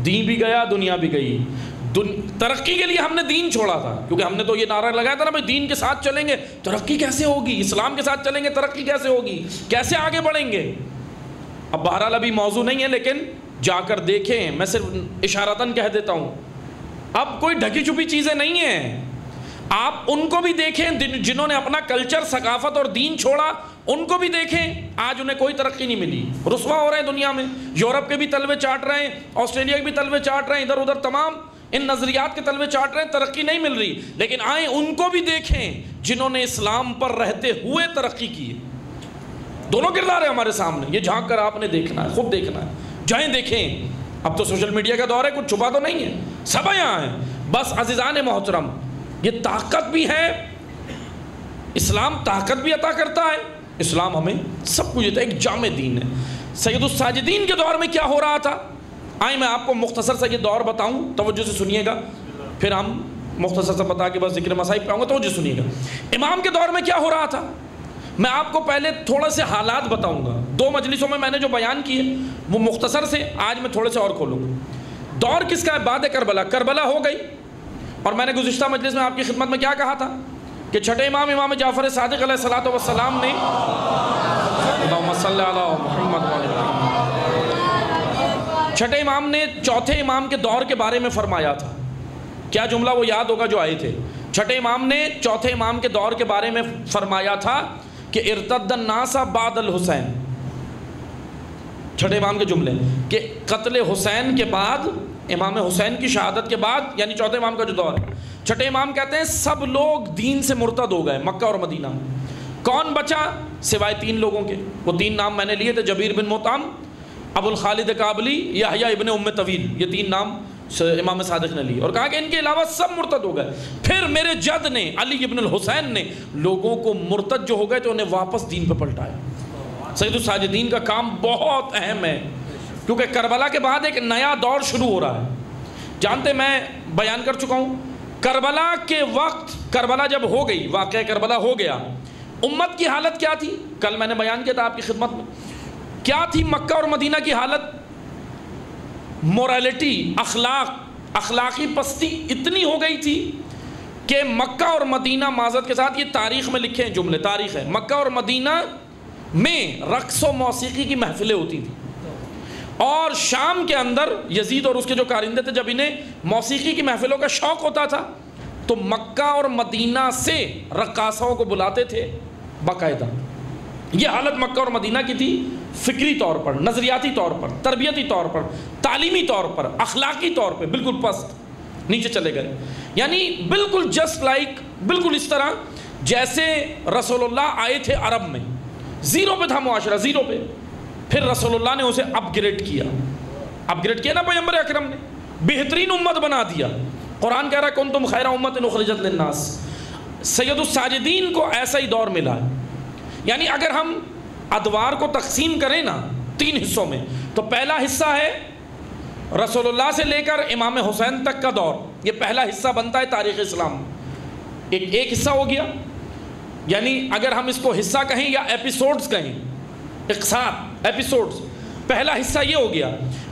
دین بھی گیا دنیا بھی گئی. ترقی کے لیے ہم نے دین چھوڑا تھا, کیونکہ ہم نے تو یہ نعرہ لگایا تھا نا بھائی دین کے ساتھ چلیں گے ترقی کیسے ہوگی, اسلام کے ساتھ چلیں گے ترقی کیسے ہوگی, کیسے آگے بڑھیں گے. اب بہرحال ابھی موضوع نہیں ہے, لیکن جا کر دیکھیں, میں صرف اشارتاً کہہ دیتا ہوں, اب کوئی ڈھکی چھپی چیزیں نہیں ہیں. آپ ان کو بھی دیکھیں جنہوں نے اپنا کلچر, ثقافت اور دین چھوڑا, ان کو بھی دیکھیں, آج انہیں کوئی ترقی نہیں ملی, رسوا ہو رہے ہیں دنیا میں. یورپ کے بھی تلوے چاٹ رہے ہیں, آسٹریلیا کے بھی تلوے چاٹ رہے ہیں, ادھر ادھر تمام ان نظریات کے تلوے چاٹ رہے ہیں, ترقی نہیں مل رہی. لیکن آئیں ان کو بھی دیکھیں جنہوں نے اسلام پر رہتے ہوئے ترقی کی. دونوں کردار ہیں ہمارے سامنے, یہ جھانک کر آپ نے دیکھنا ہے, خود دیکھنا ہے. جائیں دیکھیں, اب تو سوشل میڈیا کا دور ہے, کچھ چھپا تو نہیں ہے, سب یہاں ہیں. بس عزیزان محترم, یہ طاقت بھی ہے, اسلام طاقت بھی عطا کرتا ہے, اسلام ہمیں سب کچھ دیتا ہے, ایک جامع دین ہے. سید الساجدین کے دور میں کیا ہو رہا تھا, آئیں میں آپ کو مختصر سے یہ دور بتاؤں, توجہ سے سنیے گا, پھر ہم مختصر سے بتا کے بس ذکر مسائل پہ آؤں گا, توجہ سنیے گا. امام کے دور میں کیا ہو رہا تھا, میں آپ کو پہلے تھوڑا سے حالات بتاؤں گا. 2 مجلسوں میں نے جو بیان کیے وہ مختصر سے, آج میں تھوڑے سے اور کھولوں گا. دور کس کا ہے؟ بعد کربلا. کربلا ہو گئی, اور میں نے گزشتہ مجلس میں آپ کی خدمت میں کیا کہا تھا کہ چھٹے امام امام جعفر صادق علیہ الصلوۃ والسلام نے, اللہم صلی علی محمد وعلی محمد, چھٹے امام نے چوتھے امام کے دور کے بارے میں فرمایا تھا. کیا جملہ وہ یاد ہوگا جو آئے تھے؟ چھٹے امام نے چوتھے امام کے دور کے بارے میں فرمایا تھا کہ ارتد الناس بعد الحسین. چھٹے امام کے جملے کہ قتل حسین کے بعد, امام حسین کی شہادت کے بعد, یعنی چوتھے امام کا جو دور ہے, چھٹے امام کہتے ہیں سب لوگ دین سے مرتد ہو گئے مکہ اور مدینہ. کون بچا سوائے 3 لوگوں کے؟ وہ 3 نام میں نے لیے تھے, جبیر بن مطعم, ابو الخالد کابلی, یحییٰ ابن ام طویل. یہ 3 نام امام صادق نے لیے اور کہا کہ ان کے علاوہ سب مرتد ہو گئے. پھر میرے جد نے علی ابن الحسین نے لوگوں کو مرتد جو ہو گئے تو انہیں واپس دین پہ پلٹایا. سید الساجدین کا کام بہت اہم ہے, کیونکہ کربلا کے بعد ایک نیا دور شروع ہو رہا ہے. جانتے میں بیان کر چکا ہوں, کربلا کے وقت, کربلا جب ہو گئی, واقعہ کربلا ہو گیا, امت کی حالت کیا تھی؟ کل میں نے بیان کیا تھا آپ کی خدمت میں. کیا تھی مکہ اور مدینہ کی حالت؟ موریلٹی, اخلاقی پستی اتنی ہو گئی تھی کہ مکہ اور مدینہ, معذرت کے ساتھ یہ تاریخ میں لکھے ہیں جملے, تاریخ ہے, مکہ اور مدینہ میں رقص و موسیقی کی محفلیں ہوتی تھیں. اور شام کے اندر یزید اور اس کے جو کارندے تھے, جب انہیں موسیقی کی محفلوں کا شوق ہوتا تھا تو مکہ اور مدینہ سے رقاصوں کو بلاتے تھے باقاعدہ. یہ حالت مکہ اور مدینہ کی تھی, فکری طور پر, نظریاتی طور پر, تربیتی طور پر, تعلیمی طور پر, اخلاقی طور پہ بالکل پست نیچے چلے گئے. یعنی بالکل جسٹ لائک, بالکل اس طرح جیسے رسول اللہ آئے تھے عرب میں, زیرو پہ تھا معاشرہ, زیرو پہ. پھر رسول اللہ نے اسے اپ گریڈ کیا نا پیغمبر اکرم نے, بہترین امت بنا دیا. قرآن کہہ رہا ہے کنتم خیر امت اخرجت للناس. سید الساجدین کو ایسا ہی دور ملا ہے. یعنی اگر ہم ادوار کو تقسیم کریں نا 3 حصوں میں، تو پہلا حصہ ہے رسول اللہ سے لے کر امام حسین تک کا دور. یہ پہلا حصہ بنتا ہے تاریخ اسلام. ایک حصہ ہو گیا. یعنی اگر ہم اس کو حصہ کہیں یا ایپیسوڈز کہیں، اقساط ایپیسوڈز، پہلا حصہ یہ ہو گیا.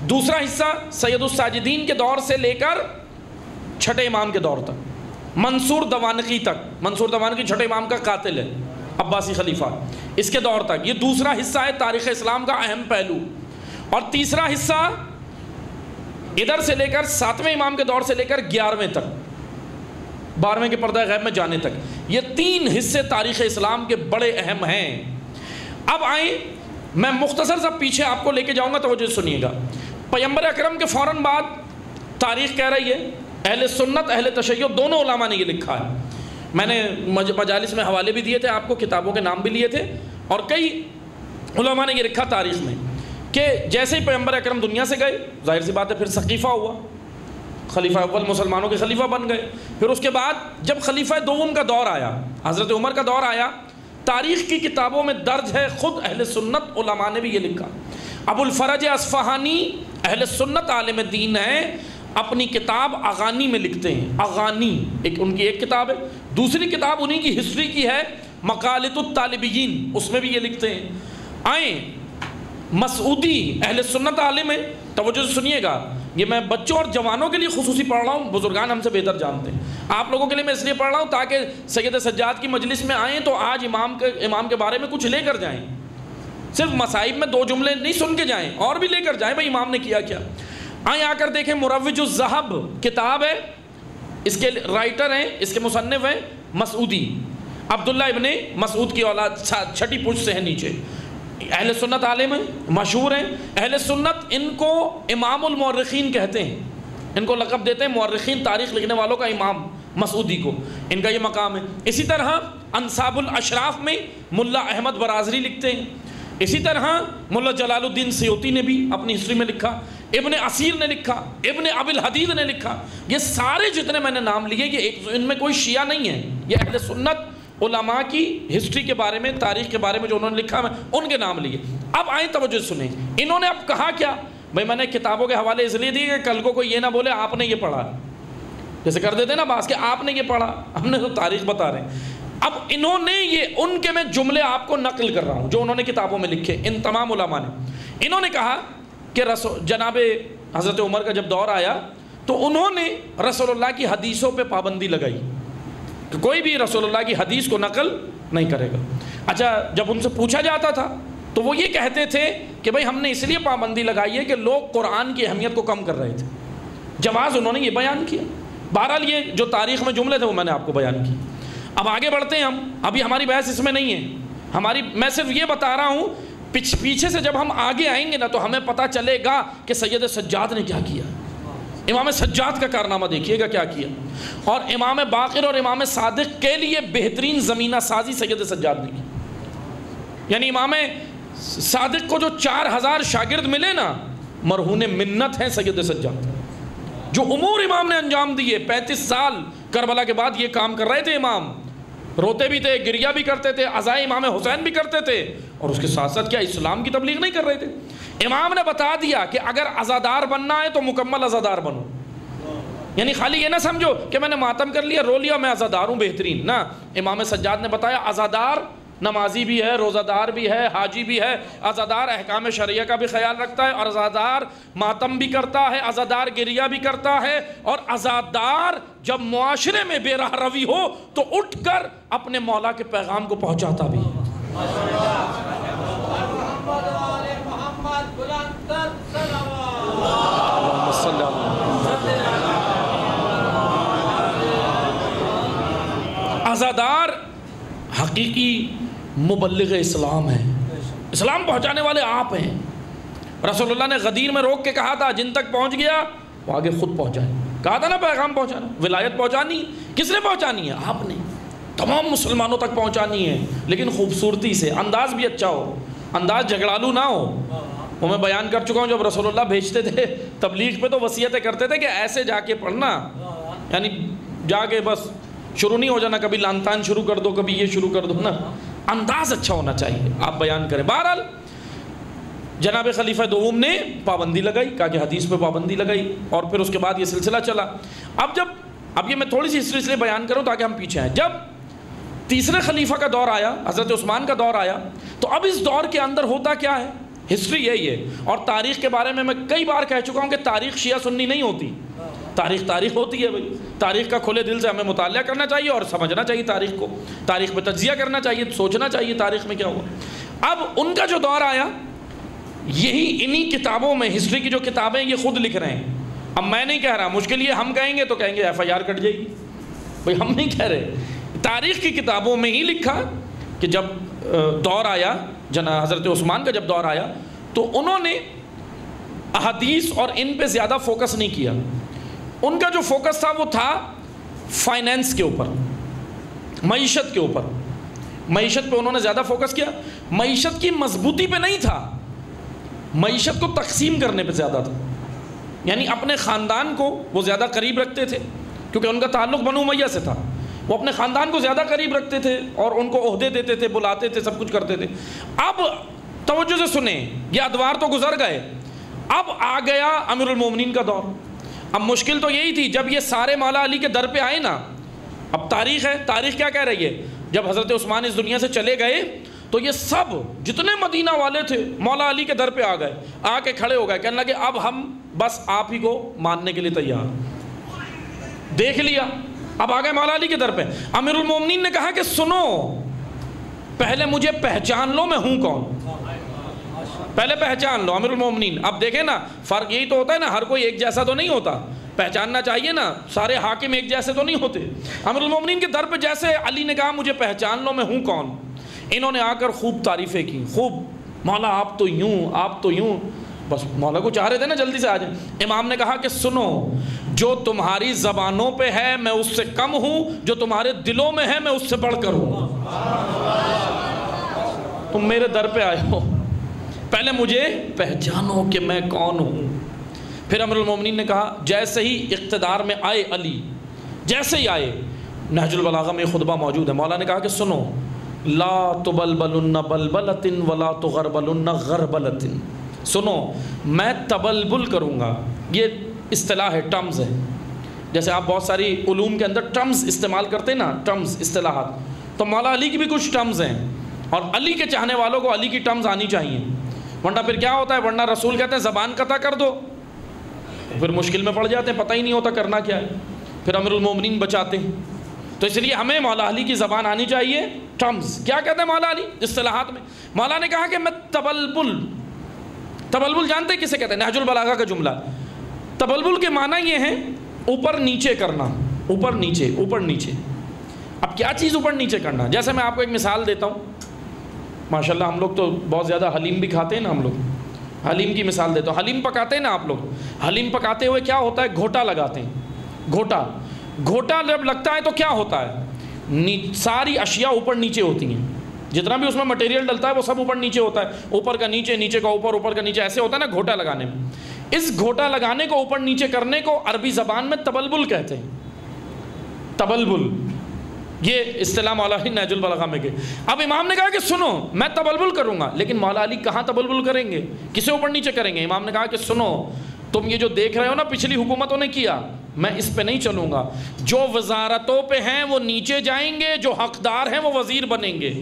دوسرا حصہ سید الساجدین کے دور سے لے کر چھٹے امام کے دور تک، منصور دوانقی تک. منصور دوانقی چھٹے امام کا قاتل ہے، عباسی خلیفہ، اس کے دور تک. یہ دوسرا حصہ ہے تاریخ اسلام کا اہم پہلو. اور تیسرا حصہ ادھر سے لے کر 7ویں امام کے دور سے لے کر 11ویں تک، 12ویں کے پردہ غیب میں جانے تک. یہ 3 حصے تاریخ اسلام کے بڑے اہم ہیں. اب آئیں، میں مختصر سا پیچھے آپ کو لے کے جاؤں گا، توجہ سنیے گا. پیغمبر اکرم کے فوراً بعد تاریخ کہہ رہی ہے، اہل سنت اہل تشیع دونوں علماء نے یہ لکھا ہے. میں نے مجالس میں حوالے بھی دیے تھے آپ کو، کتابوں کے نام بھی لیے تھے، اور کئی علماء نے یہ لکھا تاریخ میں کہ جیسے ہی پیغمبر اکرم دنیا سے گئے، ظاہر سی بات ہے پھر سقیفہ ہوا، خلیفہ اول مسلمانوں کے خلیفہ بن گئے. پھر اس کے بعد جب خلیفہ دوم کا دور آیا، حضرت عمر کا دور آیا، تاریخ کی کتابوں میں درج ہے، خود اہل سنت علماء نے بھی یہ لکھا. ابو الفرج اصفہانی اہل سنت عالم دین ہیں، اپنی کتاب اغانی میں لکھتے ہیں. اغانی ان کی ایک کتاب ہے. دوسری کتاب انہی کی ہسٹری کی ہے، مقالۃ الطالبین، اس میں بھی یہ لکھتے ہیں. آئیں، مسعودی اہل سنت عالم ہے. توجہ سے سنیے گا، یہ میں بچوں اور جوانوں کے لیے خصوصی پڑھ رہا ہوں، بزرگان ہم سے بہتر جانتے ہیں. آپ لوگوں کے لیے میں اس لیے پڑھ رہا ہوں تاکہ سید سجاد کی مجلس میں آئیں تو آج امام کے بارے میں کچھ لے کر جائیں. صرف مصائب میں 2 جملے نہیں سن کے جائیں، اور بھی لے کر جائیں بھائی امام نے کیا کیا. آئیں آ کر دیکھیں، مروج الذہب کتاب ہے، اس کے رائٹر ہیں، اس کے مصنف ہیں مسعودی، عبداللہ ابن مسعود کی اولاد، 6ٹی پشت سے ہے نیچے. اہل سنت عالم ہیں، مشہور ہیں. اہل سنت ان کو امام المؤرخین کہتے ہیں، ان کو لقب دیتے ہیں مؤرخین، تاریخ لکھنے والوں کا امام مسعودی کو، ان کا یہ مقام ہے. اسی طرح انصاب الاشراف میں ملا احمد برازری لکھتے ہیں. اسی طرح ملا جلال الدین سیوطی نے بھی اپنی ہسٹری میں لکھا، ابن اسیر نے لکھا، ابن ابی الحدید نے لکھا. یہ سارے جتنے میں نے نام لیے، یہ ان میں کوئی شیعہ نہیں ہے، یہ اہل سنت علماء کی ہسٹری کے بارے میں، تاریخ کے بارے میں جو انہوں نے لکھا، میں ان کے نام لیے. اب آئیں توجہ سنیں، انہوں نے اب کہا کیا. بھائی میں نے کتابوں کے حوالے اس لیے دیے کہ کل کو کوئی یہ نہ بولے آپ نے یہ پڑھا، جیسے کر دیتے نا باس کہ آپ نے یہ پڑھا، ہم نے تو تاریخ بتا رہے ہیں. اب انہوں نے یہ، ان کے میں جملے آپ کو نقل کر رہا ہوں جو انہوں نے کتابوں میں لکھے، ان تمام علماء نے. انہوں نے کہا کہ جناب حضرت عمر کا جب دور آیا تو انہوں نے رسول اللہ کی حدیثوں پہ پابندی لگائی کہ کوئی بھی رسول اللہ کی حدیث کو نقل نہیں کرے گا. اچھا، جب ان سے پوچھا جاتا تھا تو وہ یہ کہتے تھے کہ بھائی ہم نے اس لیے پابندی لگائی ہے کہ لوگ قرآن کی اہمیت کو کم کر رہے تھے. جواز انہوں نے یہ بیان کیا. بہرحال یہ جو تاریخ میں جملے تھے وہ میں نے آپ کو بیان کی. اب آگے بڑھتے ہیں ہم، ابھی ہماری بحث اس میں نہیں ہے، میں صرف یہ بتا رہا ہوں، پیچھے سے جب ہم آگے آئیں گے نا تو ہمیں پتہ چلے گا کہ سید سجاد نے کیا کیا. امام سجاد کا کارنامہ دیکھیے گا کیا کیا. اور امام باقر اور امام صادق کے لیے بہترین زمینہ سازی سید سجاد نے کی. یعنی امام صادق کو جو 4000 شاگرد ملے نا، مرہون منت ہیں سید سجاد. جو امور امام نے انجام دیے، 35 سال کربلا کے بعد یہ کام کر رہے تھے امام، روتے بھی تھے، گریہ بھی کرتے تھے، عزائے امام حسین بھی کرتے تھے، اور اس کے ساتھ ساتھ کیا اسلام کی تبلیغ نہیں کر رہے تھے. امام نے بتا دیا کہ اگر عزادار بننا ہے تو مکمل عزادار بنو. یعنی خالی یہ نہ سمجھو کہ میں نے ماتم کر لیا، رو لیا، میں عزادار ہوں بہترین، نہ. امام سجاد نے بتایا عزادار نمازی بھی ہے، روزہ دار بھی ہے، حاجی بھی ہے، عزادار احکام شرعیہ کا بھی خیال رکھتا ہے، اور عزادار ماتم بھی کرتا ہے، عزادار گریہ بھی کرتا ہے، اور عزادار جب معاشرے میں بے راہ روی ہو تو اٹھ کر اپنے مولا کے پیغام کو پہنچاتا بھی. عزادار حقیقی مبلغ اسلام ہے، اسلام پہنچانے والے آپ ہیں. رسول اللہ نے غدیر میں روک کے کہا تھا جن تک پہنچ گیا وہ آگے خود پہنچائے. کہا تھا نا پیغام پہنچانا، ولایت پہنچانی. کس نے پہنچانی ہے؟ آپ نے. تمام مسلمانوں تک پہنچانی ہے، لیکن خوبصورتی سے، انداز بھی اچھا ہو، انداز جھگڑالو نہ ہو. وہ میں بیان کر چکا ہوں، جب رسول اللہ بھیجتے تھے تبلیغ پہ تو وصیتیں کرتے تھے کہ ایسے جا کے پڑھنا، یعنی جا کے بس شروع نہیں ہو جانا، کبھی لان تان شروع کر دو، کبھی یہ شروع کر دو نا، انداز اچھا ہونا چاہیے، آپ بیان کریں۔ بہرحال جناب خلیفہ دوم نے پابندی لگائی، کہا کہ حدیث پہ پابندی لگائی، اور پھر اس کے بعد یہ سلسلہ چلا۔ اب یہ میں تھوڑی سی ہسٹری اس لیے بیان کروں تاکہ ہم پیچھے آئیں۔ جب تیسرے خلیفہ کا دور آیا، حضرت عثمان کا دور آیا، تو اب اس دور کے اندر ہوتا کیا ہے، ہسٹری یہی ہے۔ اور تاریخ کے بارے میں کئی بار کہہ چکا ہوں کہ تاریخ شیعہ سنی نہیں ہوتی، تاریخ ہوتی ہے بھائی۔ تاریخ کا کھلے دل سے ہمیں مطالعہ کرنا چاہیے اور سمجھنا چاہیے تاریخ کو، تاریخ پہ تجزیہ کرنا چاہیے، سوچنا چاہیے تاریخ میں کیا ہوا۔ اب ان کا جو دور آیا، یہی انہی کتابوں میں، ہسٹری کی جو کتابیں یہ خود لکھ رہے ہیں۔ اب میں نہیں کہہ رہا، مشکل یہ ہم کہیں گے تو کہیں گے FIR کٹ جائے گی، بھائی ہم نہیں کہہ رہے، تاریخ کی کتابوں میں ہی لکھا کہ جب دور آیا، حضرت عثمان کا جب دور آیا، تو انہوں نے احادیث اور ان پہ زیادہ فوکس نہیں کیا۔ ان کا جو فوکس تھا وہ تھا فائنینس کے اوپر، معیشت کے اوپر، معیشت پہ انہوں نے زیادہ فوکس کیا۔ معیشت کی مضبوطی پہ نہیں تھا، معیشت کو تقسیم کرنے پہ زیادہ تھا، یعنی اپنے خاندان کو وہ زیادہ قریب رکھتے تھے، کیونکہ ان کا تعلق بنو امیہ سے تھا، وہ اپنے خاندان کو زیادہ قریب رکھتے تھے اور ان کو عہدے دیتے تھے، بلاتے تھے، سب کچھ کرتے تھے۔ اب توجہ سے سنیں، یہ ادوار تو گزر گئے، اب آ گیا امیر المومنین کا دور۔ اب مشکل تو یہی تھی، جب یہ سارے مولا علی کے در پہ آئے نا، اب تاریخ ہے، تاریخ کیا کہہ رہی ہے، جب حضرت عثمان اس دنیا سے چلے گئے تو یہ سب جتنے مدینہ والے تھے مولا علی کے در پہ آ گئے، آ کے کھڑے ہو گئے، کہنے لگے اب ہم بس آپ ہی کو ماننے کے لیے تیار، دیکھ لیا، اب آ گئے مولا علی کے در پہ۔ امیر المومنین نے کہا کہ سنو، پہلے مجھے پہچان لو میں ہوں کون، پہلے پہچان لو امیر المومنین۔ اب دیکھیں نا، فرق یہی تو ہوتا ہے نا، ہر کوئی ایک جیسا تو نہیں ہوتا، پہچاننا چاہیے نا، سارے حاکم ایک جیسے تو نہیں ہوتے۔ امیر المومنین کے در پہ جیسے علی نے کہا مجھے پہچان لو میں ہوں کون، انہوں نے آ کر خوب تعریفیں کی، خوب، مولا آپ تو یوں، آپ تو یوں، بس مولا کو چاہ رہے تھے نا جلدی سے آ جائیں۔ امام نے کہا کہ سنو، جو تمہاری زبانوں پہ ہے میں اس سے کم ہوں، جو تمہارے دلوں میں ہے میں اس سے بڑھ کر ہوں۔ تم میرے در پہ آئے ہو، پہلے مجھے پہچانو کہ میں کون ہوں۔ پھر امیر المومنین نے کہا جیسے ہی اقتدار میں آئے علی، جیسے ہی آئے، نہج البلاغہ میں خطبہ موجود ہے، مولا نے کہا کہ سنو، لا تبلبلن بلبلۃ ولا تغربلن غربلۃ، سنو میں تبلبل کروں گا، یہ اصطلاح ہے، ٹرمز ہے، جیسے آپ بہت ساری علوم کے اندر ٹرمز استعمال کرتے ہیں نا، ٹرمز، اصطلاحات، تو مولا علی کی بھی کچھ ٹرمز ہیں، اور علی کے چاہنے والوں کو علی کی ٹرمز آنی چاہیے، ورنہ پھر کیا ہوتا ہے، ورنہ رسول کہتے ہیں زبان قطع کر دو، پھر مشکل میں پڑ جاتے ہیں، پتہ ہی نہیں ہوتا کرنا کیا ہے، پھر امیر المومنین بچاتے ہیں۔ تو اس لیے ہمیں مولا علی کی زبان آنی چاہیے، ٹرمز کیا کہتے ہیں مولا علی اصطلاحات میں۔ مولا نے کہا کہ میں تبلبل، تبلبل جانتے ہیں کسے کہتے ہیں، نہج البلاغہ کا جملہ، تبلبل کے معنی یہ ہیں اوپر نیچے کرنا، اوپر نیچے، اوپر نیچے۔ اب کیا چیز اوپر نیچے کرنا، جیسے میں آپ کو ایک مثال دیتا ہوں، ماشاءاللہ ہم لوگ تو بہت زیادہ حلیم بھی کھاتے ہیں نا، ہم لوگ حلیم کی مثال دیتا ہوں، حلیم پکاتے ہیں نا آپ لوگ، حلیم پکاتے ہوئے کیا ہوتا ہے، گھوٹا لگاتے ہیں، گھوٹا جب لگتا ہے تو کیا ہوتا ہے، ساری اشیاء اوپر نیچے ہوتی ہیں، جتنا بھی اس میں مٹیریل ڈلتا ہے وہ سب اوپر نیچے ہوتا ہے، اوپر کا نیچے، نیچے کا اوپر، اوپر کا نیچے، ایسے ہوتا ہے نا گھوٹا لگانے میں۔ اس گھوٹا لگانے کو، اوپر نیچے کرنے کو عربی زبان میں تبلبل کہتے ہیں، تبلبل، یہ اصطلاح مولا علی نہج البلاغہ میں گئے۔ اب امام نے کہا کہ سنو میں تبلبل کروں گا، لیکن مولا علی کہاں تبلبل کریں گے، کسے اوپر نیچے کریں گے؟ امام نے کہا کہ سنو، تم یہ جو دیکھ رہے ہو نا پچھلی حکومتوں نے کیا، میں اس پہ نہیں چلوں گا، جو وزارتوں پہ ہیں وہ نیچے جائیں گے، جو حقدار ہیں وہ وزیر بنیں گے۔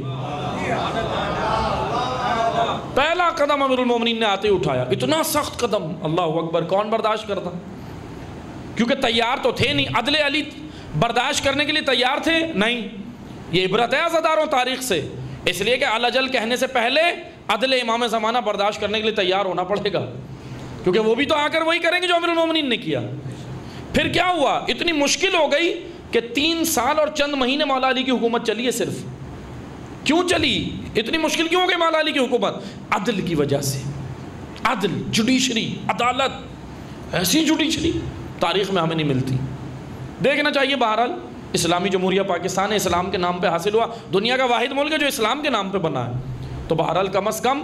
پہلا قدم امیر المومنین نے آتے ہی اٹھایا، اتنا سخت قدم، اللہ اکبر، کون برداشت کرتا، کیونکہ تیار تو تھے نہیں، عدل علی برداشت کرنے کے لیے تیار تھے نہیں، یہ عبرت ہے عزاداروں تاریخ سے، اس لیے کہ الجل کہنے سے پہلے عدل امام زمانہ برداشت کرنے کے لیے تیار ہونا پڑے گا، کیونکہ وہ بھی تو آ کر وہی کریں گے جو امیر المومنین نے کیا۔ پھر کیا ہوا، اتنی مشکل ہو گئی کہ 3 سال اور چند مہینے مولا علی کی حکومت چلی ہے صرف۔ کیوں چلی، اتنی مشکل کیوں ہو گئی مولا علی کی حکومت؟ عدل کی وجہ سے، عدل، جوڈیشری، عدالت، ایسی جوڈیشری تاریخ میں ہمیں نہیں ملتی، دیکھنا چاہیے۔ بہرحال اسلامی جمہوریہ پاکستان ہے، اسلام کے نام پہ حاصل ہوا، دنیا کا واحد ملک ہے جو اسلام کے نام پہ بنا ہے، تو بہرحال کم از کم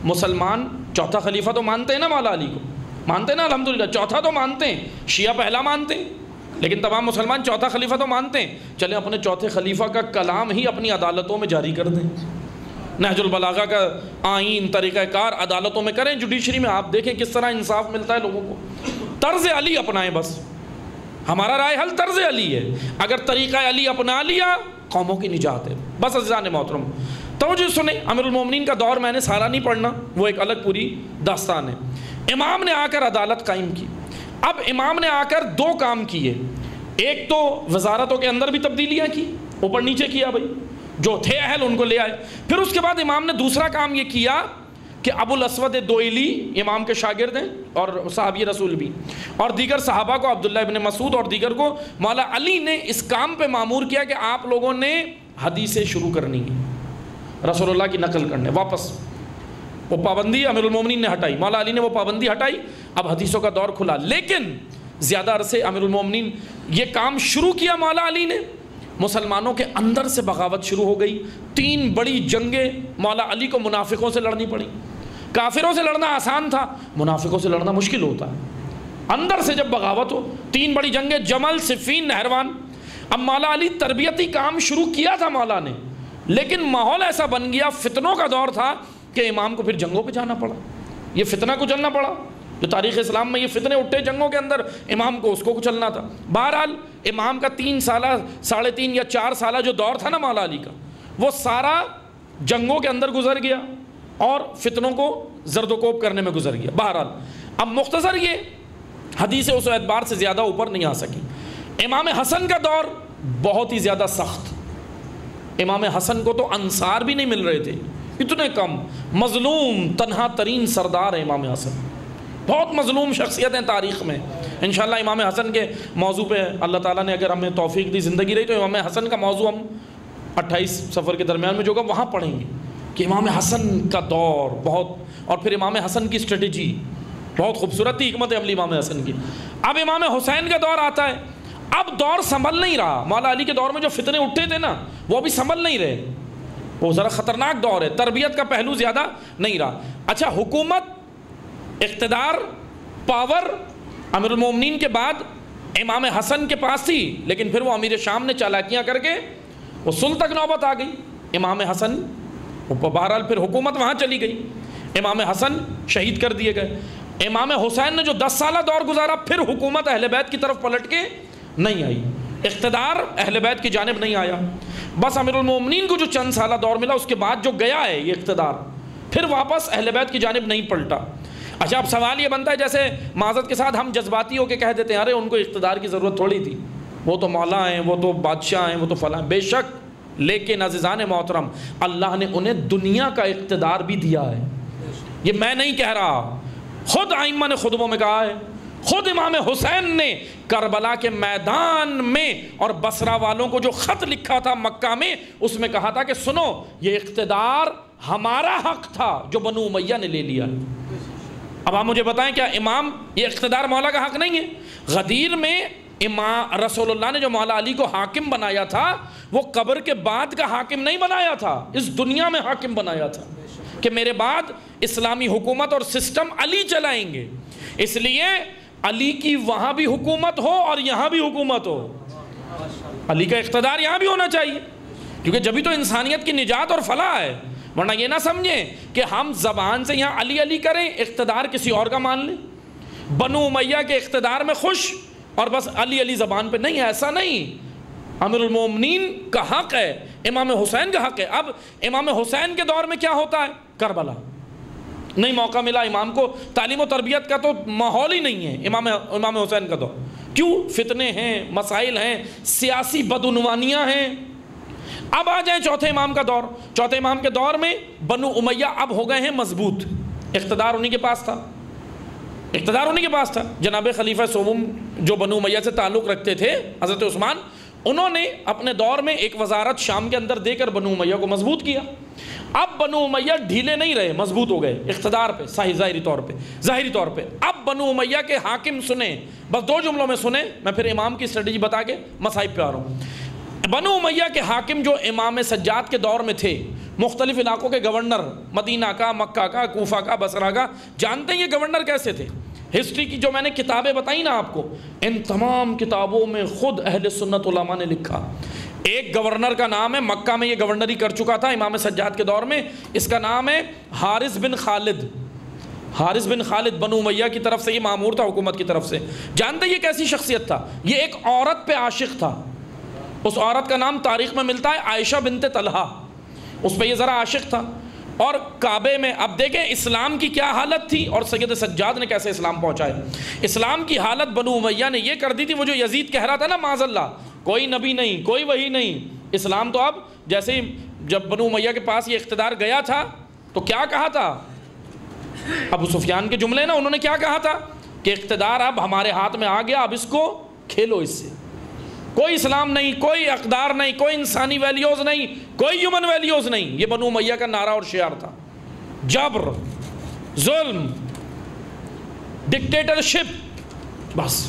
مسلمان چوتھا خلیفہ تو مانتے ہیں نا مولا علی کو، مانتے ہیں نا الحمدللہ، چوتھا تو مانتے ہیں، شیعہ پہلا مانتے ہیں، لیکن تمام مسلمان چوتھا خلیفہ تو مانتے ہیں۔ چلیں اپنے چوتھے خلیفہ کا کلام ہی اپنی عدالتوں میں جاری کر دیں، نہج البلاغہ کا آئین طریقہ کار عدالتوں میں کریں، جوڈیشری میں آپ دیکھیں کس طرح انصاف ملتا ہے لوگوں کو۔ طرز علی اپنائیں، بس ہمارا رائے حل طرز علی ہے، اگر طریقہ علی اپنا لیا قوموں کی نجات ہے۔ بس عزیزان محترم توجہ سنیں، امیر المومنین کا دور میں نے سارا نہیں پڑھنا، وہ ایک الگ پوری داستان ہے۔ امام نے آ کر عدالت قائم کی۔ اب امام نے آ کر دو کام کیے، ایک تو وزارتوں کے اندر بھی تبدیلیاں کی، اوپر نیچے کیا بھائی، جو تھے اہل ان کو لے آئے۔ پھر اس کے بعد امام نے دوسرا کام یہ کیا کہ ابو الاسود دوئلی امام کے شاگرد ہیں اور صحابی رسول بھی، اور دیگر صحابہ کو عبداللہ ابن مسعود اور دیگر کو مولا علی نے اس کام پہ مامور کیا کہ آپ لوگوں نے حدیثیں شروع کرنی ہے، رسول اللہ کی نقل کرنے۔ واپس وہ پابندی امیر المومنین نے ہٹائی، مولا علی نے وہ پابندی ہٹائی، اب حدیثوں کا دور کھلا۔ لیکن زیادہ عرصے امیر المومنین یہ کام شروع کیا مولا علی نے، مسلمانوں کے اندر سے بغاوت شروع ہو گئی، 3 بڑی جنگیں مولا علی کو منافقوں سے لڑنی پڑی۔ کافروں سے لڑنا آسان تھا، منافقوں سے لڑنا مشکل ہوتا ہے، اندر سے جب بغاوت ہو۔ 3 بڑی جنگیں، جمل، صفین، نہروان۔ اب مولا علی تربیتی کام شروع کیا تھا مولا نے، لیکن ماحول ایسا بن گیا، فتنوں کا دور تھا کہ امام کو پھر جنگوں پہ جانا پڑا، یہ فتنہ کو چلنا پڑا، جو تاریخ اسلام میں یہ فتنے اٹھے جنگوں کے اندر، امام کو اس کو چلنا تھا۔ بہرحال امام کا 3 سالہ 3.5 یا 4 سالہ جو دور تھا نا مولا علی کا، وہ سارا جنگوں کے اندر گزر گیا اور فتنوں کو زرد و کوب کرنے میں گزر گیا۔ بہرحال اب مختصر یہ حدیث اس اعتبار سے زیادہ اوپر نہیں آ سکی۔ امام حسن کا دور بہت ہی زیادہ سخت، امام حسن کو تو انصار بھی نہیں مل رہے تھے، اتنے کم، مظلوم تنہا ترین سردار ہے امام حسن، بہت مظلوم شخصیت ہیں تاریخ میں۔ انشاءاللہ امام حسن کے موضوع پہ اللہ تعالیٰ نے اگر ہمیں توفیق دی، زندگی رہی، تو امام حسن کا موضوع ہم 28 صفر کے درمیان میں جو ہوگا وہاں پڑھیں گے کہ امام حسن کا دور بہت، اور پھر امام حسن کی اسٹریٹجی بہت خوبصورت تھی، حکمت عملی امام حسن کی۔ اب امام حسین کا دور آتا ہے، اب دور سنبھل نہیں رہا، مولا علی کے دور میں جو فتنے اٹھے تھے نا وہ ابھی سنبھل نہیں رہے، وہ ذرا خطرناک دور ہے، تربیت کا پہلو زیادہ نہیں رہا۔ اچھا، حکومت، اقتدار، پاور امیر المومنین کے بعد امام حسن کے پاس تھی، لیکن پھر وہ امیر شام نے چالاکیاں کر کے وہ سلطنت تک نوبت آ گئی، امام حسن بہرحال پھر حکومت وہاں چلی گئی، امام حسن شہید کر دیے گئے۔ امام حسین نے جو 10 سالہ دور گزارا، پھر حکومت اہل بیت کی طرف پلٹ کے نہیں آئی، اقتدار اہل بیت کی جانب نہیں آیا، بس امیر المومنین کو جو چند سالہ دور ملا اس کے بعد جو گیا ہے یہ اقتدار، پھر واپس اہل بیت کی جانب نہیں پلٹا۔ اچھا، اب سوال یہ بنتا ہے، جیسے معذرت کے ساتھ ہم جذباتی ہو کے کہہ دیتے ہیں ارے ان کو اقتدار کی ضرورت تھوڑی تھی، وہ تو مولا ہیں، وہ تو بادشاہ ہیں، وہ تو فلاں، بے شک، لیکن عزیزان محترم اللہ نے انہیں دنیا کا اقتدار بھی دیا ہے، یہ میں نہیں کہہ رہا، خود ائمہ نے خطبوں میں کہا ہے، خود امام حسین نے کربلا کے میدان میں اور بصرہ والوں کو جو خط لکھا تھا مکہ میں، اس میں کہا تھا کہ سنو یہ اقتدار ہمارا حق تھا جو بنو امیہ نے لے لیا۔ اب آپ مجھے بتائیں کیا امام یہ اقتدار مولا کا حق نہیں ہے؟ غدیر میں امام رسول اللہ نے جو مولا علی کو حاکم بنایا تھا وہ قبر کے بعد کا حاکم نہیں بنایا تھا، اس دنیا میں حاکم بنایا تھا کہ میرے بعد اسلامی حکومت اور سسٹم علی چلائیں گے، اس لیے علی کی وہاں بھی حکومت ہو اور یہاں بھی حکومت ہو، علی کا اقتدار یہاں بھی ہونا چاہیے، کیونکہ جبھی تو انسانیت کی نجات اور فلاح ہے، ورنہ یہ نہ سمجھیں کہ ہم زبان سے یہاں علی علی کریں، اقتدار کسی اور کا مان لیں، بنو امیہ کے اقتدار میں خوش اور بس علی علی زبان پہ نہیں، ایسا نہیں، امیر المومنین کا حق ہے، امام حسین کا حق ہے۔ اب امام حسین کے دور میں کیا ہوتا ہے؟ کربلا نہیں موقع ملا امام کو، تعلیم و تربیت کا تو ماحول ہی نہیں ہے امام حسین کا دور، کیوں؟ فتنے ہیں، مسائل ہیں، سیاسی بدعنوانیاں ہیں۔ اب آ جائیں چوتھے امام کا دور، چوتھے امام کے دور میں بنو امیہ اب ہو گئے ہیں مضبوط، اقتدار انہی کے پاس تھا، اقتدار انہی کے پاس تھا۔ جناب خلیفہ سوم جو بنو امیہ سے تعلق رکھتے تھے حضرت عثمان، انہوں نے اپنے دور میں ایک وزارت شام کے اندر دے کر بنو امیہ کو مضبوط کیا۔ اب بنو امیہ ڈھیلے نہیں رہے، مضبوط ہو گئے اقتدار پہ، ظاہری طور پہ۔ اب بنو امیہ کے حاکم سنیں، بس 2 جملوں میں سنیں، میں پھر امام کی اسٹریٹجی بتا کے مصائب پہ آ رہا ہوں۔ بنو امیہ کے حاکم جو امام سجاد کے دور میں تھے مختلف علاقوں کے گورنر، مدینہ کا، مکہ کا، کوفہ کا، بصرہ کا. جانتے ہیں یہ گورنر کیسے تھے؟ ہسٹری کی جو میں نے کتابیں بتائی نا آپ کو، ان تمام کتابوں میں خود اہل سنت علماء نے لکھا. ایک گورنر کا نام ہے، مکہ میں یہ گورنری کر چکا تھا امام سجاد کے دور میں، اس کا نام ہے حارث بن خالد. حارث بن خالد بنو امیہ کی طرف سے یہ مامور تھا، حکومت کی طرف سے. جانتے یہ کیسی شخصیت تھا؟ یہ ایک عورت پہ عاشق تھا. اس عورت کا نام تاریخ میں ملتا ہے عائشہ بنت طلحہ. اس پہ یہ ذرا عاشق تھا. اور کعبے میں اب دیکھیں اسلام کی کیا حالت تھی اور سید سجاد نے کیسے اسلام پہنچائے. اسلام کی حالت بنو امیہ نے یہ کر دی تھی، وہ جو یزید کہہ رہا تھا نا معاذ اللہ کوئی نبی نہیں، کوئی وحی نہیں. اسلام تو اب جیسے ہی جب بنو امیہ کے پاس یہ اقتدار گیا تھا تو کیا کہا تھا؟ ابو سفیان کے جملے نا، انہوں نے کیا کہا تھا کہ اقتدار اب ہمارے ہاتھ میں آ گیا، اب اس کو کھیلو اس سے. کوئی اسلام نہیں، کوئی اقدار نہیں، کوئی انسانی ویلیوز نہیں، کوئی ہیومن ویلیوز نہیں. یہ بنو امیہ کا نعرہ اور شعار تھا. جبر، ظلم، ڈکٹیٹرشپ، بس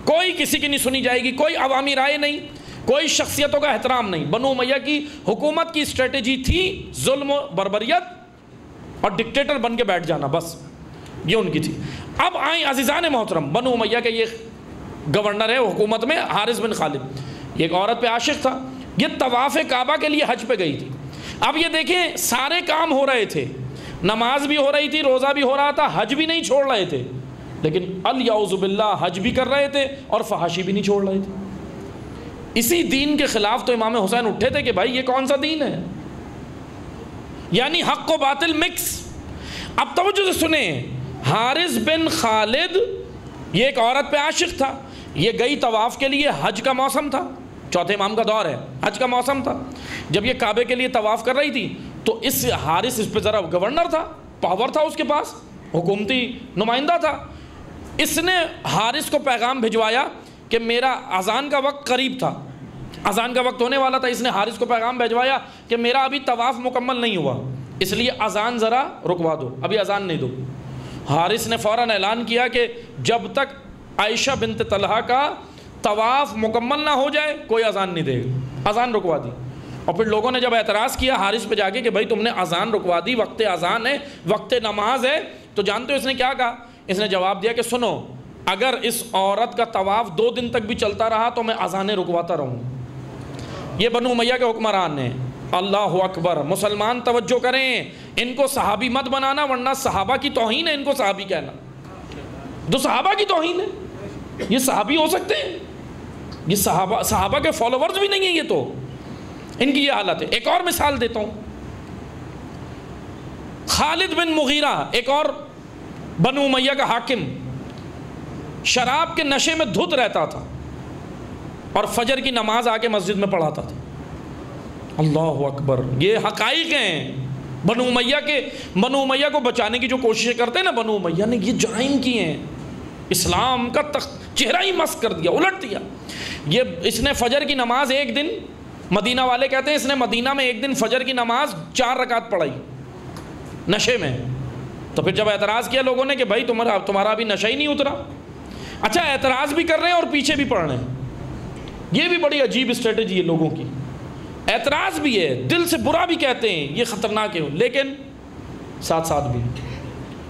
کوئی کسی کی نہیں سنی جائے گی، کوئی عوامی رائے نہیں، کوئی شخصیتوں کا احترام نہیں. بنو امیہ کی حکومت کی اسٹریٹجی تھی ظلم و بربریت اور ڈکٹیٹر بن کے بیٹھ جانا، بس یہ ان کی تھی. اب آئیں عزیزان محترم، بنو امیہ کے یہ گورنر ہے حکومت میں حارث بن خالد، یہ ایک عورت پہ عاشق تھا. یہ طواف کعبہ کے لیے حج پہ گئی تھی. اب یہ دیکھیں سارے کام ہو رہے تھے، نماز بھی ہو رہی تھی، روزہ بھی ہو رہا تھا، حج بھی نہیں چھوڑ رہے تھے، لیکن الیعوذ باللہ حج بھی کر رہے تھے اور فحاشی بھی نہیں چھوڑ رہے تھے. اسی دین کے خلاف تو امام حسین اٹھے تھے کہ بھائی یہ کون سا دین ہے، یعنی حق و باطل مکس. اب توجہ سے سنیں، حارث بن خالد یہ ایک عورت پہ عاشق تھا. یہ گئی طواف کے لیے، حج کا موسم تھا، چوتھے امام کا دور ہے، حج کا موسم تھا. جب یہ کعبے کے لیے طواف کر رہی تھی تو اس حارث اس پہ ذرا گورنر تھا، پاور تھا اس کے پاس، حکومتی نمائندہ تھا. اس نے حارث کو پیغام بھجوایا کہ میرا اذان کا وقت قریب تھا، اذان کا وقت ہونے والا تھا. اس نے حارث کو پیغام بھجوایا کہ میرا ابھی طواف مکمل نہیں ہوا، اس لیے اذان ذرا رکوا دو، ابھی اذان نہیں دو. حارث نے فوراً اعلان کیا کہ جب تک عائشہ بنت طلحہ کا طواف مکمل نہ ہو جائے کوئی اذان نہیں دے گا. اذان رکوا دی. اور پھر لوگوں نے جب اعتراض کیا حارث پہ جا کے کہ بھائی تم نے اذان رکوا دی، وقت اذان ہے، وقت نماز ہے، تو جانتے ہو اس نے کیا کہا؟ اس نے جواب دیا کہ سنو، اگر اس عورت کا طواف 2 دن تک بھی چلتا رہا تو میں اذانیں رکواتا رہوں. یہ بنو امیہ کے حکمران ہیں. اللہ اکبر. مسلمان توجہ کریں، ان کو صحابی مت بنانا ورنہ صحابہ کی توہین ہے ان کو صحابی کہنا. دو صحابہ کی توہین ہے. یہ صحابی ہو سکتے ہیں؟ یہ صحابہ کے فالوورز بھی نہیں ہیں. یہ تو ان کی یہ حالت ہے. ایک اور مثال دیتا ہوں. خالد بن مغیرہ ایک اور بنو امیہ کا حاکم، شراب کے نشے میں دھت رہتا تھا اور فجر کی نماز آ کے مسجد میں پڑھاتا تھا. اللہ اکبر. یہ حقائق ہیں. بنو امیہ کو بچانے کی جو کوششیں کرتے ہیں نا بنو امیہ نے، یہ جرائم کیے ہیں. اسلام کا چہرہ ہی مسخ کر دیا، الٹ دیا. اس نے فجر کی نماز ایک دن، مدینہ والے کہتے ہیں اس نے مدینہ میں ایک دن فجر کی نماز 4 رکعت پڑھائی نشے میں. تو پھر جب اعتراض کیا لوگوں نے کہ بھائی تمہارا ابھی نشہ ہی نہیں اترا. اچھا اعتراض بھی کر رہے ہیں اور پیچھے بھی پڑھ رہے ہیں. یہ بھی بڑی عجیب اسٹریٹجی ہے لوگوں کی. اعتراض بھی ہے، دل سے برا بھی کہتے ہیں یہ خطرناک ہے، لیکن ساتھ ساتھ بھی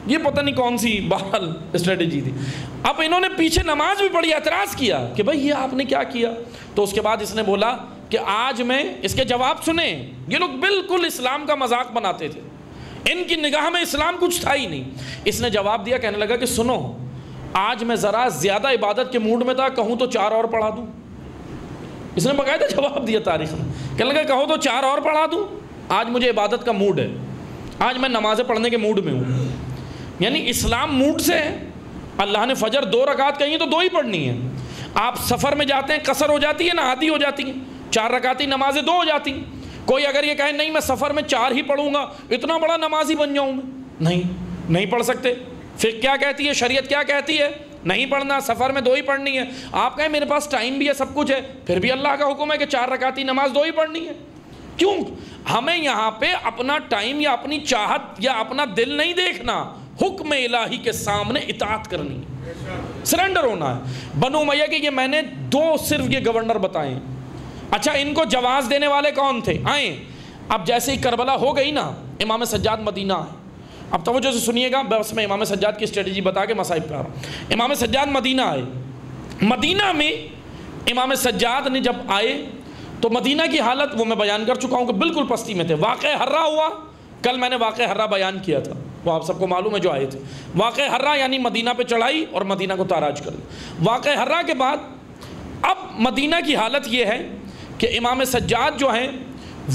یہ پتہ نہیں کون سی بہرحال اسٹریٹجی تھی. اب انہوں نے پیچھے نماز بھی پڑھی، اعتراض کیا کہ بھائی یہ آپ نے کیا کیا. تو اس کے بعد اس نے بولا کہ آج میں اس کے جواب سنیں. یہ لوگ بالکل اسلام کا مذاق بناتے تھے، ان کی نگاہ میں اسلام کچھ تھا ہی نہیں. اس نے جواب دیا، کہنے لگا کہ سنو، آج میں ذرا زیادہ عبادت کے موڈ میں تھا، کہوں تو 4 اور پڑھا دوں. اس نے باقاعدہ جواب دیا تاریخ میں. کہنے لگا کہو تو 4 اور پڑھا دوں، آج مجھے عبادت کا موڈ ہے، آج میں نمازیں پڑھنے کے موڈ میں ہوں. یعنی اسلام موڈ سے ہے. اللہ نے فجر 2 رکعت کہی تو 2 ہی پڑھنی ہے. آپ سفر میں جاتے ہیں قصر ہو جاتی ہے نا، عادی ہو جاتی ہیں، 4 رکعتی نمازیں 2 ہو جاتی ہیں. کوئی اگر یہ کہے نہیں میں سفر میں 4 ہی پڑھوں گا، اتنا بڑا نمازی بن جاؤں میں، نہیں پڑھ سکتے. پھر کیا کہتی ہے شریعت؟ کیا کہتی ہے؟ نہیں پڑھنا، سفر میں 2 ہی پڑھنی ہے. آپ کہیں میرے پاس ٹائم بھی ہے، سب کچھ ہے، پھر بھی اللہ کا حکم ہے کہ 4 رکعتی نماز 2 ہی پڑھنی ہے. کیوں؟ ہمیں یہاں پہ اپنا ٹائم یا اپنی چاہت یا اپنا دل نہیں دیکھنا، حکم الہی کے سامنے اطاعت کرنی ہے، سرنڈر ہونا ہے. بنو امیہ کے یہ میں نے 2 صرف یہ گورنر بتائے. اچھا ان کو جواز دینے والے کون تھے؟ آئیں اب جیسے ہی کربلا ہو گئی نا، امام سجاد مدینہ آئے. اب توجہ سے سنیے گا، بس میں امام سجاد کی اسٹریٹجی بتا کے مصائب پہ آ رہا ہوں. امام سجاد مدینہ آئے. مدینہ میں امام سجاد نے جب آئے تو مدینہ کی حالت وہ میں بیان کر چکا ہوں کہ بالکل پستی میں تھے. واقعہ حرہ ہوا، کل میں نے واقعہ حرہ بیان کیا تھا، وہ آپ سب کو معلوم ہے جو آئے تھے. واقعہ حرہ یعنی مدینہ پہ چڑھائی اور مدینہ کو تاراج کر دیا. واقعہ حرہ کے بعد اب مدینہ کی حالت یہ ہے کہ امام سجاد جو ہیں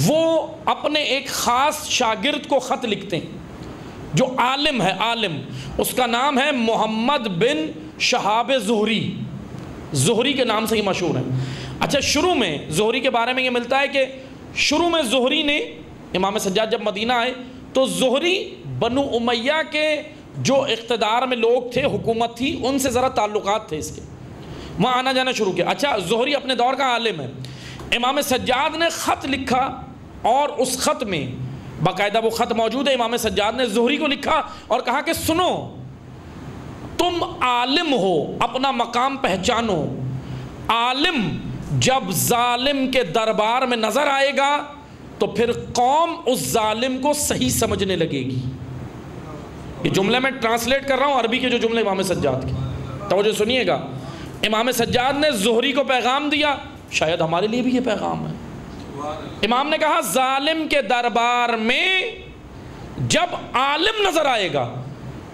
وہ اپنے ایک خاص شاگرد کو خط لکھتے ہیں جو عالم ہے. عالم اس کا نام ہے محمد بن شہاب زہری. زہری کے نام سے ہی مشہور ہے. اچھا، شروع میں زہری کے بارے میں یہ ملتا ہے کہ شروع میں زہری نے، امام سجاد جب مدینہ آئے تو زہری بنو امیہ کے جو اقتدار میں لوگ تھے، حکومت تھی، ان سے ذرا تعلقات تھے اس کے، وہاں آنا جانا شروع کیا. اچھا، زہری اپنے دور کا عالم ہے. امام سجاد نے خط لکھا اور اس خط میں باقاعدہ وہ خط موجود ہے. امام سجاد نے زہری کو لکھا اور کہا کہ سنو، تم عالم ہو، اپنا مقام پہچانو. عالم جب ظالم کے دربار میں نظر آئے گا تو پھر قوم اس ظالم کو صحیح سمجھنے لگے گی. یہ جملے میں ٹرانسلیٹ کر رہا ہوں عربی کے جو جملے امام سجاد کے، توجہ سنیے گا. امام سجاد نے زہری کو پیغام دیا، شاید ہمارے لیے بھی یہ پیغام ہے. امام نے کہا ظالم کے دربار میں جب عالم نظر آئے گا،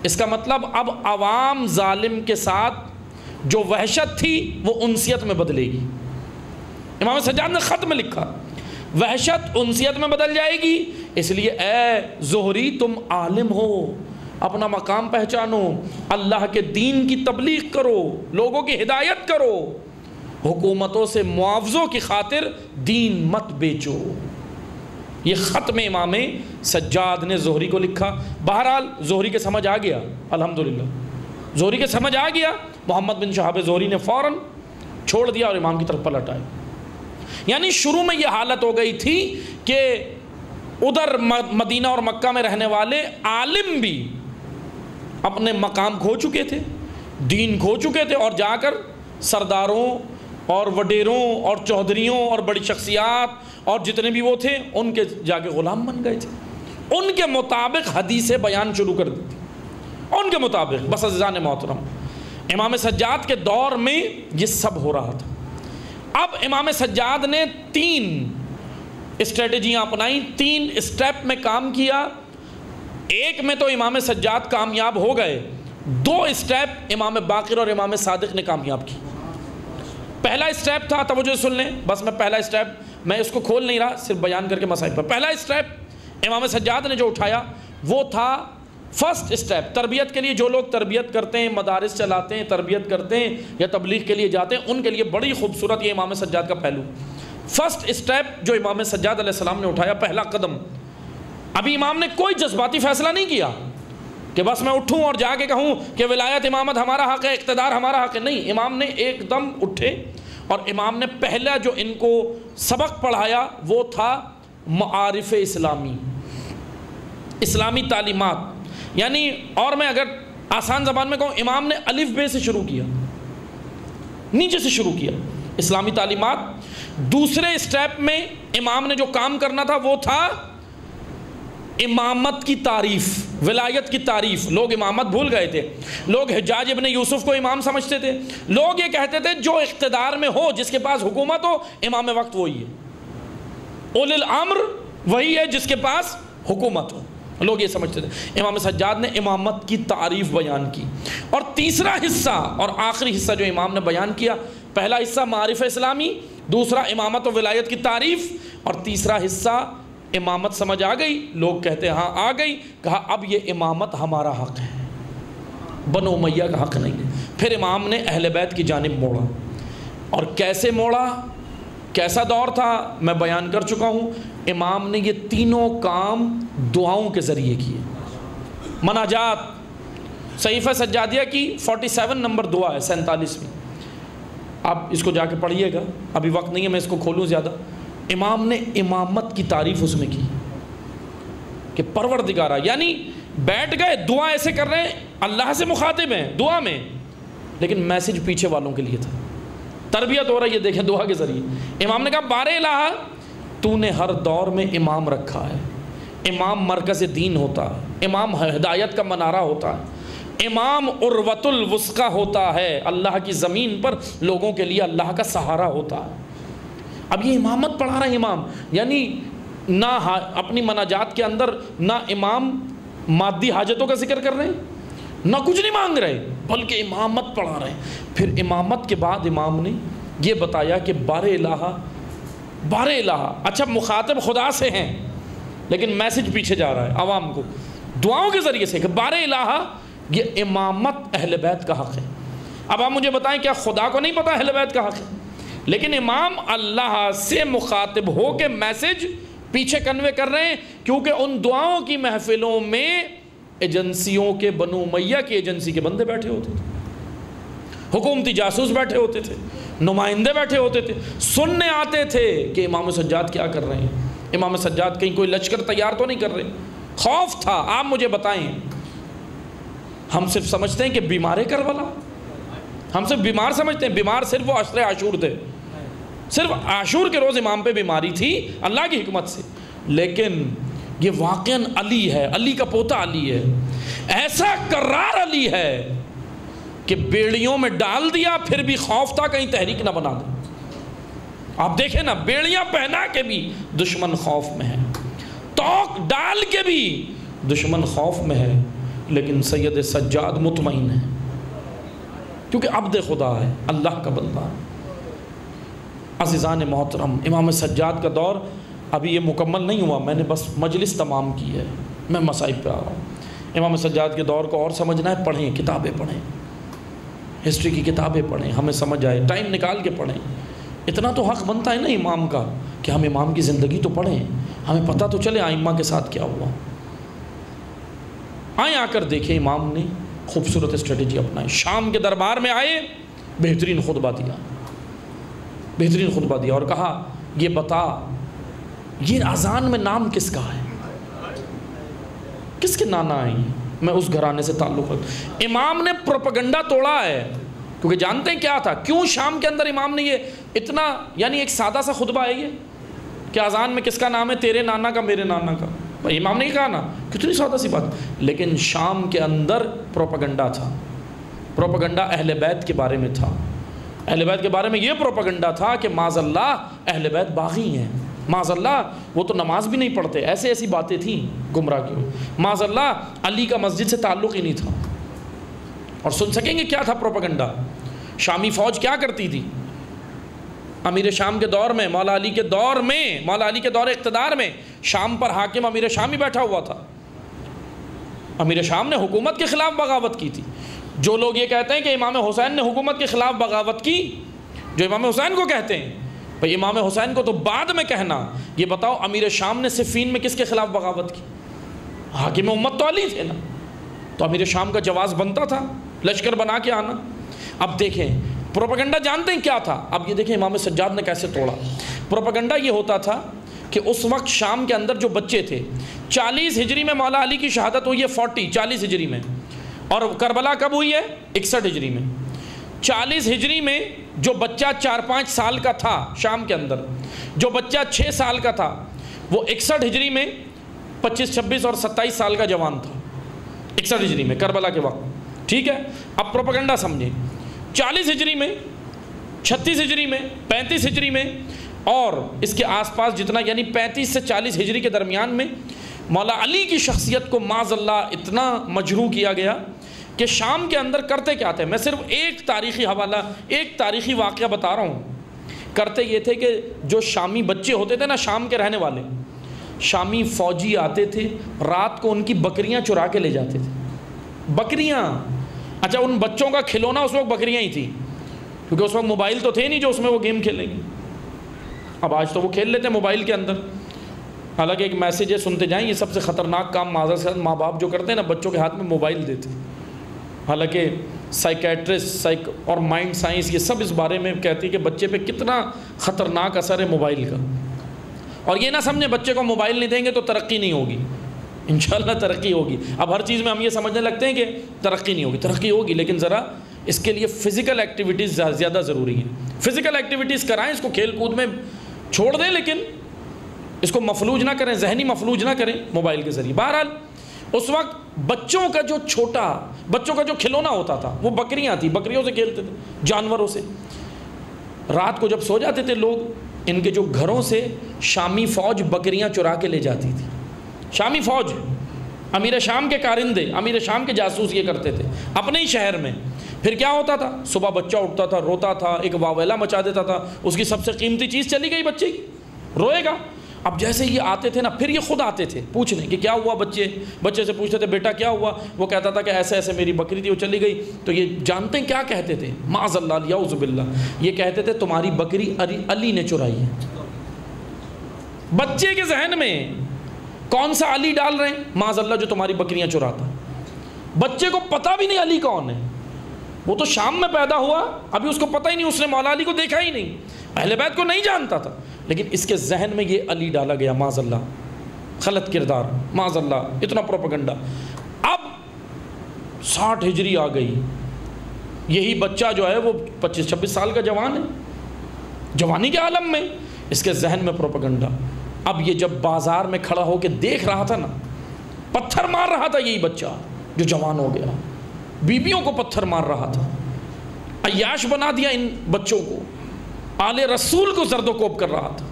اس کا مطلب اب عوام ظالم کے ساتھ جو وحشت تھی وہ انسیت میں بدلے گی. امام سجاد نے خط میں لکھا وحشت انسیت میں بدل جائے گی، اس لیے اے زہری تم عالم ہو، اپنا مقام پہچانو، اللہ کے دین کی تبلیغ کرو، لوگوں کی ہدایت کرو، حکومتوں سے معاوضوں کی خاطر دین مت بیچو. یہ خط میں امام سجاد نے زہری کو لکھا. بہرحال زہری کے سمجھ آ گیا، الحمدللہ زہری کے سمجھ آ گیا. محمد بن شہاب زہری نے فوراً چھوڑ دیا اور امام کی طرف پلٹ آئے. یعنی شروع میں یہ حالت ہو گئی تھی کہ ادھر مدینہ اور مکہ میں رہنے والے عالم بھی اپنے مقام کھو چکے تھے، دین کھو چکے تھے، اور جا کر سرداروں اور وڈیروں اور چودھریوں اور بڑی شخصیات اور جتنے بھی وہ تھے ان کے جا کے غلام بن گئے تھے. ان کے مطابق حدیثیں بیان شروع کر دی تھی، ان کے مطابق. بس عزیزان محترم، امام سجاد کے دور میں یہ سب ہو رہا تھا. اب امام سجاد نے 3 اسٹریٹجیاں اپنائیں، 3 اسٹیپ میں کام کیا. ایک میں تو امام سجاد کامیاب ہو گئے، 2 اسٹیپ امام باقر اور امام صادق نے کامیاب کی. پہلا اسٹیپ تھا، توجہ سن لیں، بس میں پہلا اسٹیپ میں اس کو کھول نہیں رہا، صرف بیان کر کے مسائل پر. پہلا اسٹیپ امام سجاد نے جو اٹھایا وہ تھا فرسٹ اسٹیپ. تربیت کے لیے جو لوگ تربیت کرتے ہیں، مدارس چلاتے ہیں، تربیت کرتے ہیں یا تبلیغ کے لیے جاتے ہیں، ان کے لیے بڑی خوبصورت یہ امام سجاد کا پہلو. فرسٹ اسٹیپ جو امام سجاد علیہ السلام نے اٹھایا، پہلا قدم. ابھی امام نے کوئی جذباتی فیصلہ نہیں کیا کہ بس میں اٹھوں اور جا کے کہوں کہ ولایت امامت ہمارا حق ہے، اقتدار ہمارا حق ہے. نہیں، امام نے ایک دم اٹھے اور امام نے پہلا جو ان کو سبق پڑھایا وہ تھا معارف اسلامی، اسلامی تعلیمات. یعنی اور میں اگر آسان زبان میں کہوں، امام نے الف بے سے شروع کیا، نیچے سے شروع کیا اسلامی تعلیمات. دوسرے اسٹیپ میں امام نے جو کام کرنا تھا وہ تھا امامت کی تعریف، ولایت کی تعریف. لوگ امامت بھول گئے تھے. لوگ حجاج ابن یوسف کو امام سمجھتے تھے. لوگ یہ کہتے تھے جو اقتدار میں ہو، جس کے پاس حکومت ہو، امام وقت وہی ہے، اولی الامر وہی ہے جس کے پاس حکومت ہو. لوگ یہ سمجھتے تھے. امام سجاد نے امامت کی تعریف بیان کی. اور تیسرا حصہ اور آخری حصہ جو امام نے بیان کیا، پہلا حصہ معارف اسلامی، دوسرا امامت و ولایت کی تعریف، اور تیسرا حصہ امامت سمجھ آ گئی. لوگ کہتے ہیں ہاں آ گئی. کہا اب یہ امامت ہمارا حق ہے، بنو امیہ کا حق نہیں ہے. پھر امام نے اہل بیت کی جانب موڑا. اور کیسے موڑا، کیسا دور تھا، میں بیان کر چکا ہوں. امام نے یہ تینوں کام دعاؤں کے ذریعے کیے. مناجات، صحیفہ سجادیہ کی 47 نمبر دعا ہے، 47ویں. آپ اس کو جا کے پڑھیے گا، ابھی وقت نہیں ہے میں اس کو کھولوں زیادہ. امام نے امامت کی تعریف اس میں کی کہ پروردگارہ، یعنی بیٹھ گئے دعا ایسے کر رہے ہیں، اللہ سے مخاطب ہیں دعا میں، لیکن میسج پیچھے والوں کے لیے تھا. تربیت ہو رہی ہے، دیکھیں دعا کے ذریعے. امام نے کہا بارے الہ، تو نے ہر دور میں امام رکھا ہے، امام مرکز دین ہوتا ہے، امام ہدایت کا منارہ ہوتا ہے، امام عروۃ الوثقی ہوتا ہے، اللہ کی زمین پر لوگوں کے لیے اللہ کا سہارا ہوتا ہے۔ اب یہ امامت پڑھا رہا ہے امام، یعنی نہ اپنی مناجات کے اندر نہ امام مادی حاجتوں کا ذکر کر رہے ہیں، نہ کچھ نہیں مانگ رہے، بلکہ امامت پڑھا رہے ہیں۔ پھر امامت کے بعد امام نے یہ بتایا کہ بار الہ، اچھا مخاطب خدا سے ہیں لیکن میسج پیچھے جا رہا ہے عوام کو دعاؤں کے ذریعے سے کہ بار الہ یہ امامت اہل بیت کا حق ہے۔ اب آپ مجھے بتائیں کیا خدا کو نہیں پتا اہل بیت کا حق ہے؟ لیکن امام اللہ سے مخاطب ہو کے میسج پیچھے کنوے کر رہے ہیں، کیونکہ ان دعاؤں کی محفلوں میں ایجنسیوں کے بنو امیہ کی ایجنسی کے بندے بیٹھے ہوتے تھے، حکومتی جاسوس بیٹھے ہوتے تھے، نمائندے بیٹھے ہوتے تھے، سننے آتے تھے کہ امام سجاد کیا کر رہے ہیں، امام سجاد کہیں کوئی لشکر تیار تو نہیں کر رہے۔ خوف تھا۔ آپ مجھے بتائیں، ہم صرف سمجھتے ہیں کہ بیمار کربلا، ہم صرف بیمار سمجھتے ہیں، بیمار صرف وہ عشر عاشور تھے، صرف عاشور کے روز امام پہ بیماری تھی اللہ کی حکمت سے، لیکن یہ واقعاً علی ہے، علی کا پوتا علی ہے، ایسا کرار علی ہے کہ بیڑیوں میں ڈال دیا پھر بھی خوف تھا کہیں تحریک نہ بنا دے۔ آپ دیکھیں نا، بیڑیاں پہنا کے بھی دشمن خوف میں ہے، توق ڈال کے بھی دشمن خوف میں ہے، لیکن سید سجاد مطمئن ہے کیونکہ عبد خدا ہے، اللہ کا بندہ ہے۔ عزیزان محترم، امام سجاد کا دور ابھی یہ مکمل نہیں ہوا، میں نے بس مجلس تمام کی ہے، میں مسائب پہ آ رہا ہوں۔ امام سجاد کے دور کو اور سمجھنا ہے، پڑھیں، کتابیں پڑھیں، ہسٹری کی کتابیں پڑھیں، ہمیں سمجھ آئے، ٹائم نکال کے پڑھیں۔ اتنا تو حق بنتا ہے نا امام کا کہ ہم امام کی زندگی تو پڑھیں، ہمیں پتہ تو چلے ائمہ کے ساتھ کیا ہوا۔ آئیں آ کر دیکھیں امام نے خوبصورت اسٹریٹجی اپنائی، شام کے دربار میں آئے، بہترین خطبہ دیا اور کہا یہ بتا یہ اذان میں نام کس کا ہے، کس کے نانا ہیں، میں اس گھرانے سے تعلق رکھتا۔ امام نے پروپیگنڈا توڑا ہے، کیونکہ جانتے ہیں کیا تھا، کیوں شام کے اندر امام نے یہ اتنا، یعنی ایک سادہ سا خطبہ ہے یہ کہ اذان میں کس کا نام ہے، تیرے نانا کا، میرے نانا کا، بھائی امام نے کہا نا، کتنی سادہ سی بات، لیکن شام کے اندر پروپیگنڈا تھا، پروپیگنڈا اہل بیت کے بارے میں تھا، اہل بیت کے بارے میں یہ پروپیگنڈا تھا کہ معاذ اللہ اہل بیت باغی ہیں، معاذ اللہ وہ تو نماز بھی نہیں پڑھتے، ایسی باتیں تھیں گمراہ کی ہوئی، معاذ اللہ علی کا مسجد سے تعلق ہی نہیں تھا۔ اور سن سکیں گے کیا تھا پروپیگنڈا، شامی فوج کیا کرتی تھی امیر شام کے دور میں، مولا علی کے دور میں، مولا علی کے دور اقتدار میں شام پر حاکم امیر شام ہی بیٹھا ہوا تھا۔ امیر شام نے حکومت کے خلاف بغاوت کی تھی۔ جو لوگ یہ کہتے ہیں کہ امام حسین نے حکومت کے خلاف بغاوت کی، جو امام حسین کو کہتے ہیں، بھئی امام حسین کو تو بعد میں کہنا، یہ بتاؤ امیر شام نے صفین میں کس کے خلاف بغاوت کی؟ حاکم امت تو علی تھے نا، تو امیر شام کا جواز بنتا تھا لشکر بنا کے آنا۔ اب دیکھیں پروپیگنڈا جانتے ہیں کیا تھا، اب یہ دیکھیں امام سجاد نے کیسے توڑا۔ پروپیگنڈا یہ ہوتا تھا کہ اس وقت شام کے اندر جو بچے تھے، 40 ہجری میں مولا علی کی شہادت ہوئی ہے، 40 ہجری میں، اور کربلا کب ہوئی ہے؟ 61 ہجری میں۔ 40 ہجری میں جو بچہ 4-5 سال کا تھا شام کے اندر، جو بچہ 6 سال کا تھا، وہ 61 ہجری میں 25, 26 اور 27 سال کا جوان تھا، 61 ہجری میں کربلا کے وقت، ٹھیک ہے۔ اب پروپیگنڈا سمجھیں، 40 ہجری میں، 36 ہجری میں، 35 ہجری میں اور اس کے آس پاس جتنا، یعنی 35 سے 40 ہجری کے درمیان میں مولا علی کی شخصیت کو معاذ اللہ اتنا مجروح کیا گیا کہ شام کے اندر کرتے کیا تھے، میں صرف ایک تاریخی حوالہ، ایک تاریخی واقعہ بتا رہا ہوں۔ کرتے یہ تھے کہ جو شامی بچے ہوتے تھے نا، شام کے رہنے والے شامی فوجی آتے تھے، رات کو ان کی بکریاں چرا کے لے جاتے تھے، بکریاں۔ اچھا ان بچوں کا کھلونا اس وقت بکریاں ہی تھی، کیونکہ اس وقت موبائل تو تھے نہیں جو اس میں وہ گیم کھیلیں گے۔ اب آج تو وہ کھیل لیتے ہیں موبائل کے اندر، حالانکہ ایک میسیج ہے سنتے جائیں، یہ سب سے خطرناک کام معذرت سے ماں باپ جو کرتے ہیں نا، بچوں کے ہاتھ میں موبائل دیتے ہیں۔ حالانکہ سائیکیٹرسٹ اور مائنڈ سائنس یہ سب اس بارے میں کہتی ہے کہ بچے پہ کتنا خطرناک اثر ہے موبائل کا۔ اور یہ نہ سمجھیں بچے کو موبائل نہیں دیں گے تو ترقی نہیں ہوگی، انشاءاللہ ترقی ہوگی۔ اب ہر چیز میں ہم یہ سمجھنے لگتے ہیں کہ ترقی نہیں ہوگی، ترقی ہوگی، لیکن ذرا اس کے لیے فزیکل ایکٹیویٹیز زیادہ ضروری ہیں۔ فزیکل ایکٹیویٹیز کرائیں، اس کو کھیل کود میں چھوڑ دیں، لیکن اس کو مفلوج نہ کریں، ذہنی مفلوج نہ کریں موبائل کے ذریعے۔ بہرحال اس وقت بچوں کا جو کھلونا ہوتا تھا وہ بکریاں تھیں، بکریوں سے کھیلتے تھے، جانوروں سے۔ رات کو جب سو جاتے تھے لوگ، ان کے جو گھروں سے شامی فوج بکریاں چرا کے لے جاتی تھی۔ شامی فوج، امیر شام کے کارندے، امیر شام کے جاسوس یہ کرتے تھے اپنے ہی شہر میں۔ پھر کیا ہوتا تھا؟ صبح بچہ اٹھتا تھا، روتا تھا، ایک واویلا مچا دیتا تھا، اس کی سب سے قیمتی چیز چلی گئی بچے کی، روئے گا۔ اب جیسے یہ آتے تھے نا، پھر یہ خود آتے تھے پوچھنے کہ کیا ہوا، بچے سے پوچھتے تھے بیٹا کیا ہوا، وہ کہتا تھا کہ ایسے ایسے میری بکری تھی وہ چلی گئی۔ تو یہ جانتے ہیں کیا کہتے تھے؟ معاذ اللہ یعوذ باللہ، یہ کہتے تھے تمہاری بکری علی نے چرائی ہے۔ بچے کے ذہن میں کون سا علی ڈال رہے ہیں؟ معاذ اللہ جو تمہاری بکریاں چراتا۔ بچے کو پتہ بھی نہیں علی کون ہے، وہ تو شام میں پیدا ہوا، ابھی اس کو پتہ ہی نہیں، اس نے مولا علی کو دیکھا ہی نہیں، اہل بیت کو نہیں جانتا تھا، لیکن اس کے ذہن میں یہ علی ڈالا گیا۔ معاذ اللہ، غلط کردار، معاذ اللہ، اتنا پروپیگنڈا۔ اب 60 ہجری آ گئی، یہی بچہ جو ہے وہ 25-26 سال کا جوان ہے، جوانی کے عالم میں، اس کے ذہن میں پروپیگنڈا۔ اب یہ جب بازار میں کھڑا ہو کے دیکھ رہا تھا نا، پتھر مار رہا تھا یہی بچہ جو جوان ہو گیا، بیویوں کو پتھر مار رہا تھا، عیاش بنا دیا ان بچوں کو، آل رسول کو زرد و کوب کر رہا تھا۔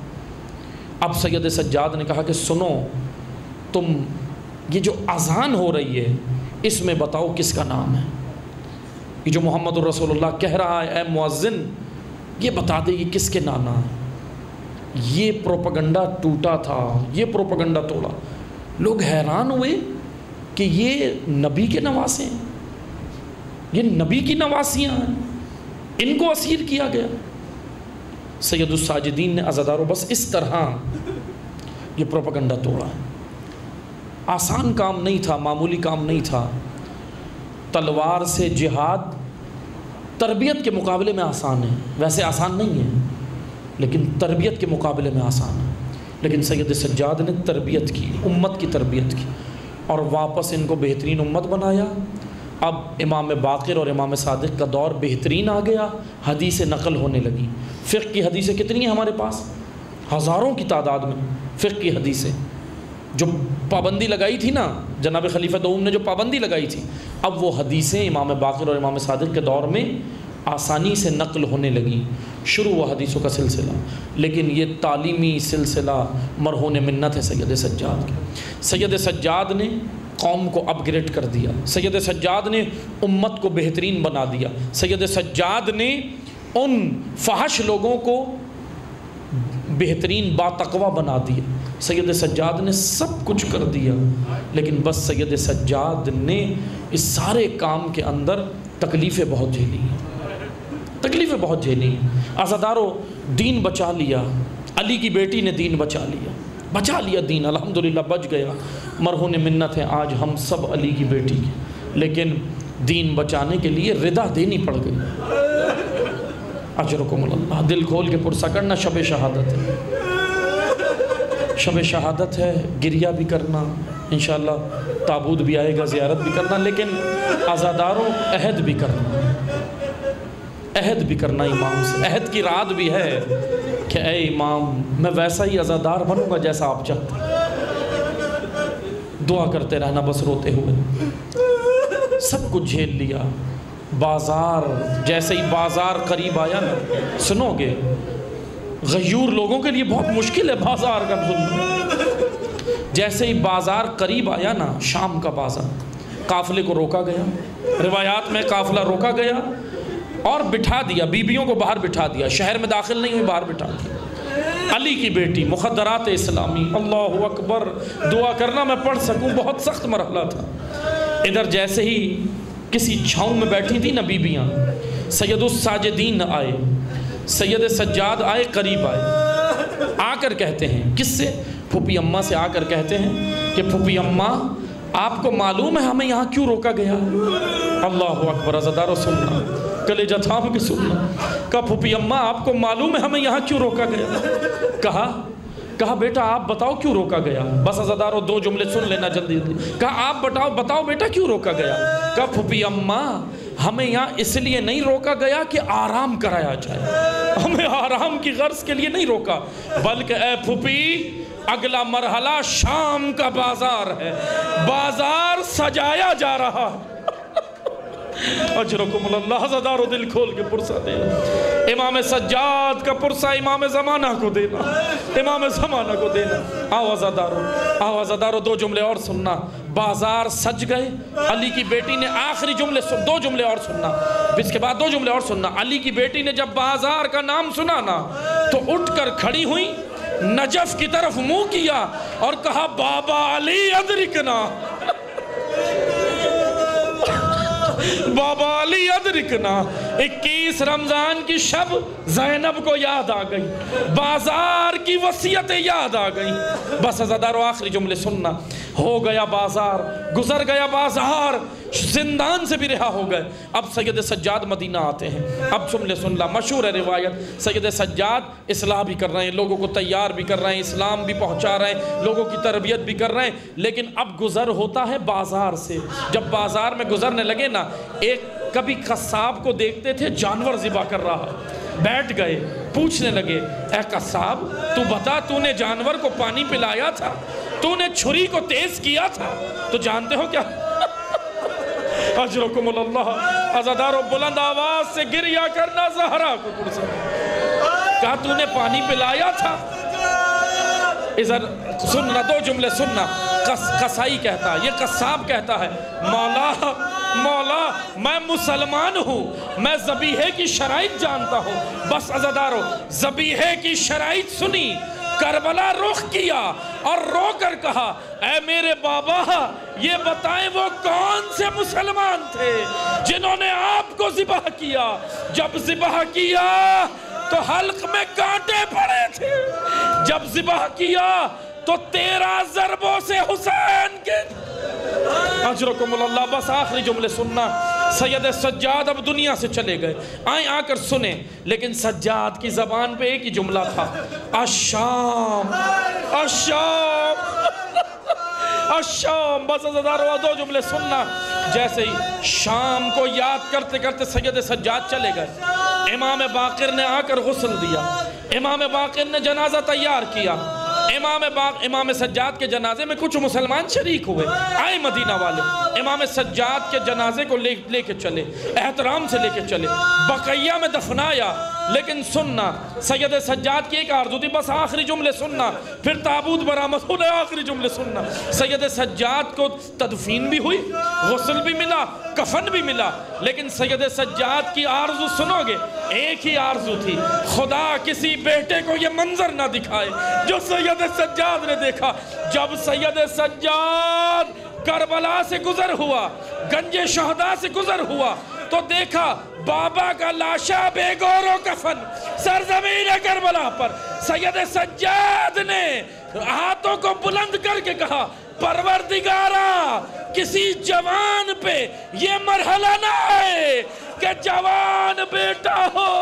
اب سید سجاد نے کہا کہ سنو، تم یہ جو اذان ہو رہی ہے اس میں بتاؤ کس کا نام ہے؟ یہ جو محمد الرسول اللہ کہہ رہا ہے اے مؤذن، یہ بتا دے یہ کس کے نانا ہے۔ یہ پروپیگنڈا ٹوٹا تھا، یہ پروپیگنڈا توڑا۔ لوگ حیران ہوئے کہ یہ نبی کے نواسے ہیں، یہ نبی کی نواسیاں ہیں، ان کو اسیر کیا گیا۔ سید الساجدین نے عزادارو بس اس طرح یہ پروپیگنڈا توڑا ہے۔ آسان کام نہیں تھا، معمولی کام نہیں تھا۔ تلوار سے جہاد تربیت کے مقابلے میں آسان ہے، ویسے آسان نہیں ہے لیکن تربیت کے مقابلے میں آسان ہے۔ لیکن سید سجاد نے تربیت کی، امت کی تربیت کی، اور واپس ان کو بہترین امت بنایا۔ اب امام باقر اور امام صادق کا دور بہترین آ گیا، حدیث نقل ہونے لگی۔ فقہ کی حدیثیں کتنی ہیں ہمارے پاس؟ ہزاروں کی تعداد میں فقہ کی حدیثیں۔ جو پابندی لگائی تھی نا جناب خلیفہ دوم نے، جو پابندی لگائی تھی، اب وہ حدیثیں امام باقر اور امام صادق کے دور میں آسانی سے نقل ہونے لگی۔ شروع ہوا حدیثوں کا سلسلہ، لیکن یہ تعلیمی سلسلہ مرہون منت ہے سید سجاد کی۔ سید سجاد نے قوم کو اپ گریڈ کر دیا، سید سجاد نے امت کو بہترین بنا دیا، سید سجاد نے ان فحش لوگوں کو بہترین باتقوی بنا دیا، سید سجاد نے سب کچھ کر دیا۔ لیکن بس سید سجاد نے اس سارے کام کے اندر تکلیفیں بہت جھیلی، تکلیفیں بہت جھیلی۔ عزادارو دین بچا لیا، علی کی بیٹی نے دین بچا لیا دین، الحمدللہ بچ گیا۔ مرہون منت ہے آج ہم سب علی کی بیٹی کے، لیکن دین بچانے کے لیے ردا دینی پڑ گئی۔ اجرکم اللہ، دل کھول کے پرسہ کرنا، شب شہادت ہے، شب شہادت ہے، گریہ بھی کرنا، انشاءاللہ تابوت بھی آئے گا، زیارت بھی کرنا، لیکن عزاداروں عہد بھی کرنا، عہد بھی کرنا امام سے۔ عہد کی رات بھی ہے کہ اے امام میں ویسا ہی عزادار بنوں گا جیسا آپ چاہتے ہیں۔ دعا کرتے رہنا بس روتے ہوئے، سب کچھ جھیل لیا۔ بازار، جیسے ہی بازار قریب آیا نا، سنو گے غیور لوگوں کے لیے بہت مشکل ہے بازار کا سننا۔ جیسے ہی بازار قریب آیا نا، شام کا بازار، قافلے کو روکا گیا، روایات میں قافلہ روکا گیا اور بٹھا دیا، بیبیوں کو باہر بٹھا دیا، شہر میں داخل نہیں ہوئی، باہر بٹھا دیا۔ علی کی بیٹی، مخدرات اسلامی، اللہ اکبر، دعا کرنا میں پڑھ سکوں، بہت سخت مرحلہ تھا۔ ادھر جیسے ہی کسی چھاؤں میں بیٹھی تھی نا بیبیاں، سید الساجدین آئے، سید سجاد آئے، قریب آئے، آ کر کہتے ہیں، کس سے؟ پھوپھی اماں سے آ کر کہتے ہیں کہ پھوپھی اماں آپ کو معلوم ہے ہمیں یہاں کیوں روکا گیا؟ اللہ اکبر، عزادارو سننا، کلیجہ تھام کے سننا۔ کہا پھوپھی اماں آپ کو معلوم ہے ہمیں یہاں کیوں روکا گیا؟ کہا بیٹا آپ بتاؤ کیوں روکا گیا؟ بس عزادارو دو جملے سن لینا جلدی جلدی۔ کہا آپ بتاؤ بیٹا کیوں روکا گیا؟ کہا پھوپھی اماں ہمیں یہاں اس لیے نہیں روکا گیا کہ آرام کرایا جائے، ہمیں آرام کی غرض کے لیے نہیں روکا، بلکہ اے پھوپھی اگلا مرحلہ شام کا بازار ہے، بازار سجایا جا رہا ہے۔ اجرکم اللہ، عزادارو دل کھول کے پرسہ دینا، امام سجاد کا پرسہ امام زمانہ کو دینا، امام زمانہ کو دینا۔ آو عزادارو دو جملے اور سننا۔ بازار سج گئے، علی کی بیٹی نے آخری جملے دو جملے اور سننا، اس کے بعد دو جملے اور سننا۔ علی کی بیٹی نے جب بازار کا نام سنا نا تو اٹھ کر کھڑی ہوئی، نجف کی طرف منہ کیا اور کہا بابا علی ادرکنا، بابا علی ادرکنا۔ 21 رمضان کی شب زینب کو یاد آ گئی، بازار کی وصیتیں یاد آ گئی۔ بس عزادارو آخری جملے سننا۔ ہو گیا بازار، گزر گیا بازار، زندان سے بھی رہا ہو گئے۔ اب سید سجاد مدینہ آتے ہیں۔ اب جملے سن لا، مشہور ہے روایت، سید سجاد اصلاح بھی کر رہے ہیں، لوگوں کو تیار بھی کر رہے ہیں، اسلام بھی پہنچا رہے ہیں، لوگوں کی تربیت بھی کر رہے ہیں، لیکن اب گزر ہوتا ہے بازار سے۔ جب بازار میں گزرنے لگے نا، ایک کبھی قصاب کو دیکھتے تھے جانور ذبح کر رہا، بیٹھ گئے، پوچھنے لگے اے قصاب تو بتا، تو نے جانور کو پانی پلایا تھا، تو نے چھری کو تیز کیا تھا، تو جانتے ہو کیا؟ اجرکم اللہ، عزادارو بلند آواز سے گریہ کرنا زہرا کو پرسا، کہا تو نے پانی پلایا تھا۔ ادھر سننا، دو جملے سننا۔ قصائی کہتا ہے، یہ قصاب کہتا ہے، مولا میں مسلمان ہوں، میں ذبیحے کی شرائط جانتا ہوں۔ بس عزادارو ذبیحے کی شرائط سنی، کربلا رخ کیا اور رو کر کہا اے میرے بابا، یہ بتائیں وہ کون سے مسلمان تھے جنہوں نے آپ کو ذبح کیا؟ جب ذبح کیا تو حلق میں کانٹے پڑے تھے، جب ذبح کیا تو 13 ضربوں سے حسین کے۔ اجرکم اللہ، بس آخری جملے سننا۔ سید سجاد اب دنیا سے چلے گئے، آئیں آ کر سنیں، لیکن سجاد کی زبان پہ ایک ہی جملہ تھا، الشام الشام الشام۔ بس عزادارو دو جملے سننا۔ جیسے ہی شام کو یاد کرتے کرتے سید سجاد چلے گئے، امام باقر نے آ کر غسل دیا، امام باقر نے جنازہ تیار کیا۔ امام سجاد کے جنازے میں کچھ مسلمان شریک ہوئے، آئے مدینہ والے، امام سجاد کے جنازے کو لے کے چلے، احترام سے لے کے چلے، بقیہ میں دفنایا۔ لیکن سننا، سید سجاد کی ایک آرزو تھی، بس آخری جملے سننا، پھر تابوت برآمد ہونے، آخری جملے سننا۔ سید سجاد کو تدفین بھی ہوئی، غسل بھی ملا، کفن بھی ملا، لیکن سید سجاد کی آرزو سنو گے، ایک ہی آرزو تھی، خدا کسی بیٹے کو یہ منظر نہ دکھائے جو سید سجاد نے دیکھا۔ جب سید سجاد کربلا سے گزر ہوا، گنج شہداء سے گزر ہوا، تو دیکھا بابا کا لاشا بے گور و کفن سرزمین کربلا پر۔ سید سجاد نے ہاتھوں کو بلند کر کے کہا پروردگارا، کسی جوان پہ یہ مرحلہ نہ آئے کہ جوان بیٹا ہو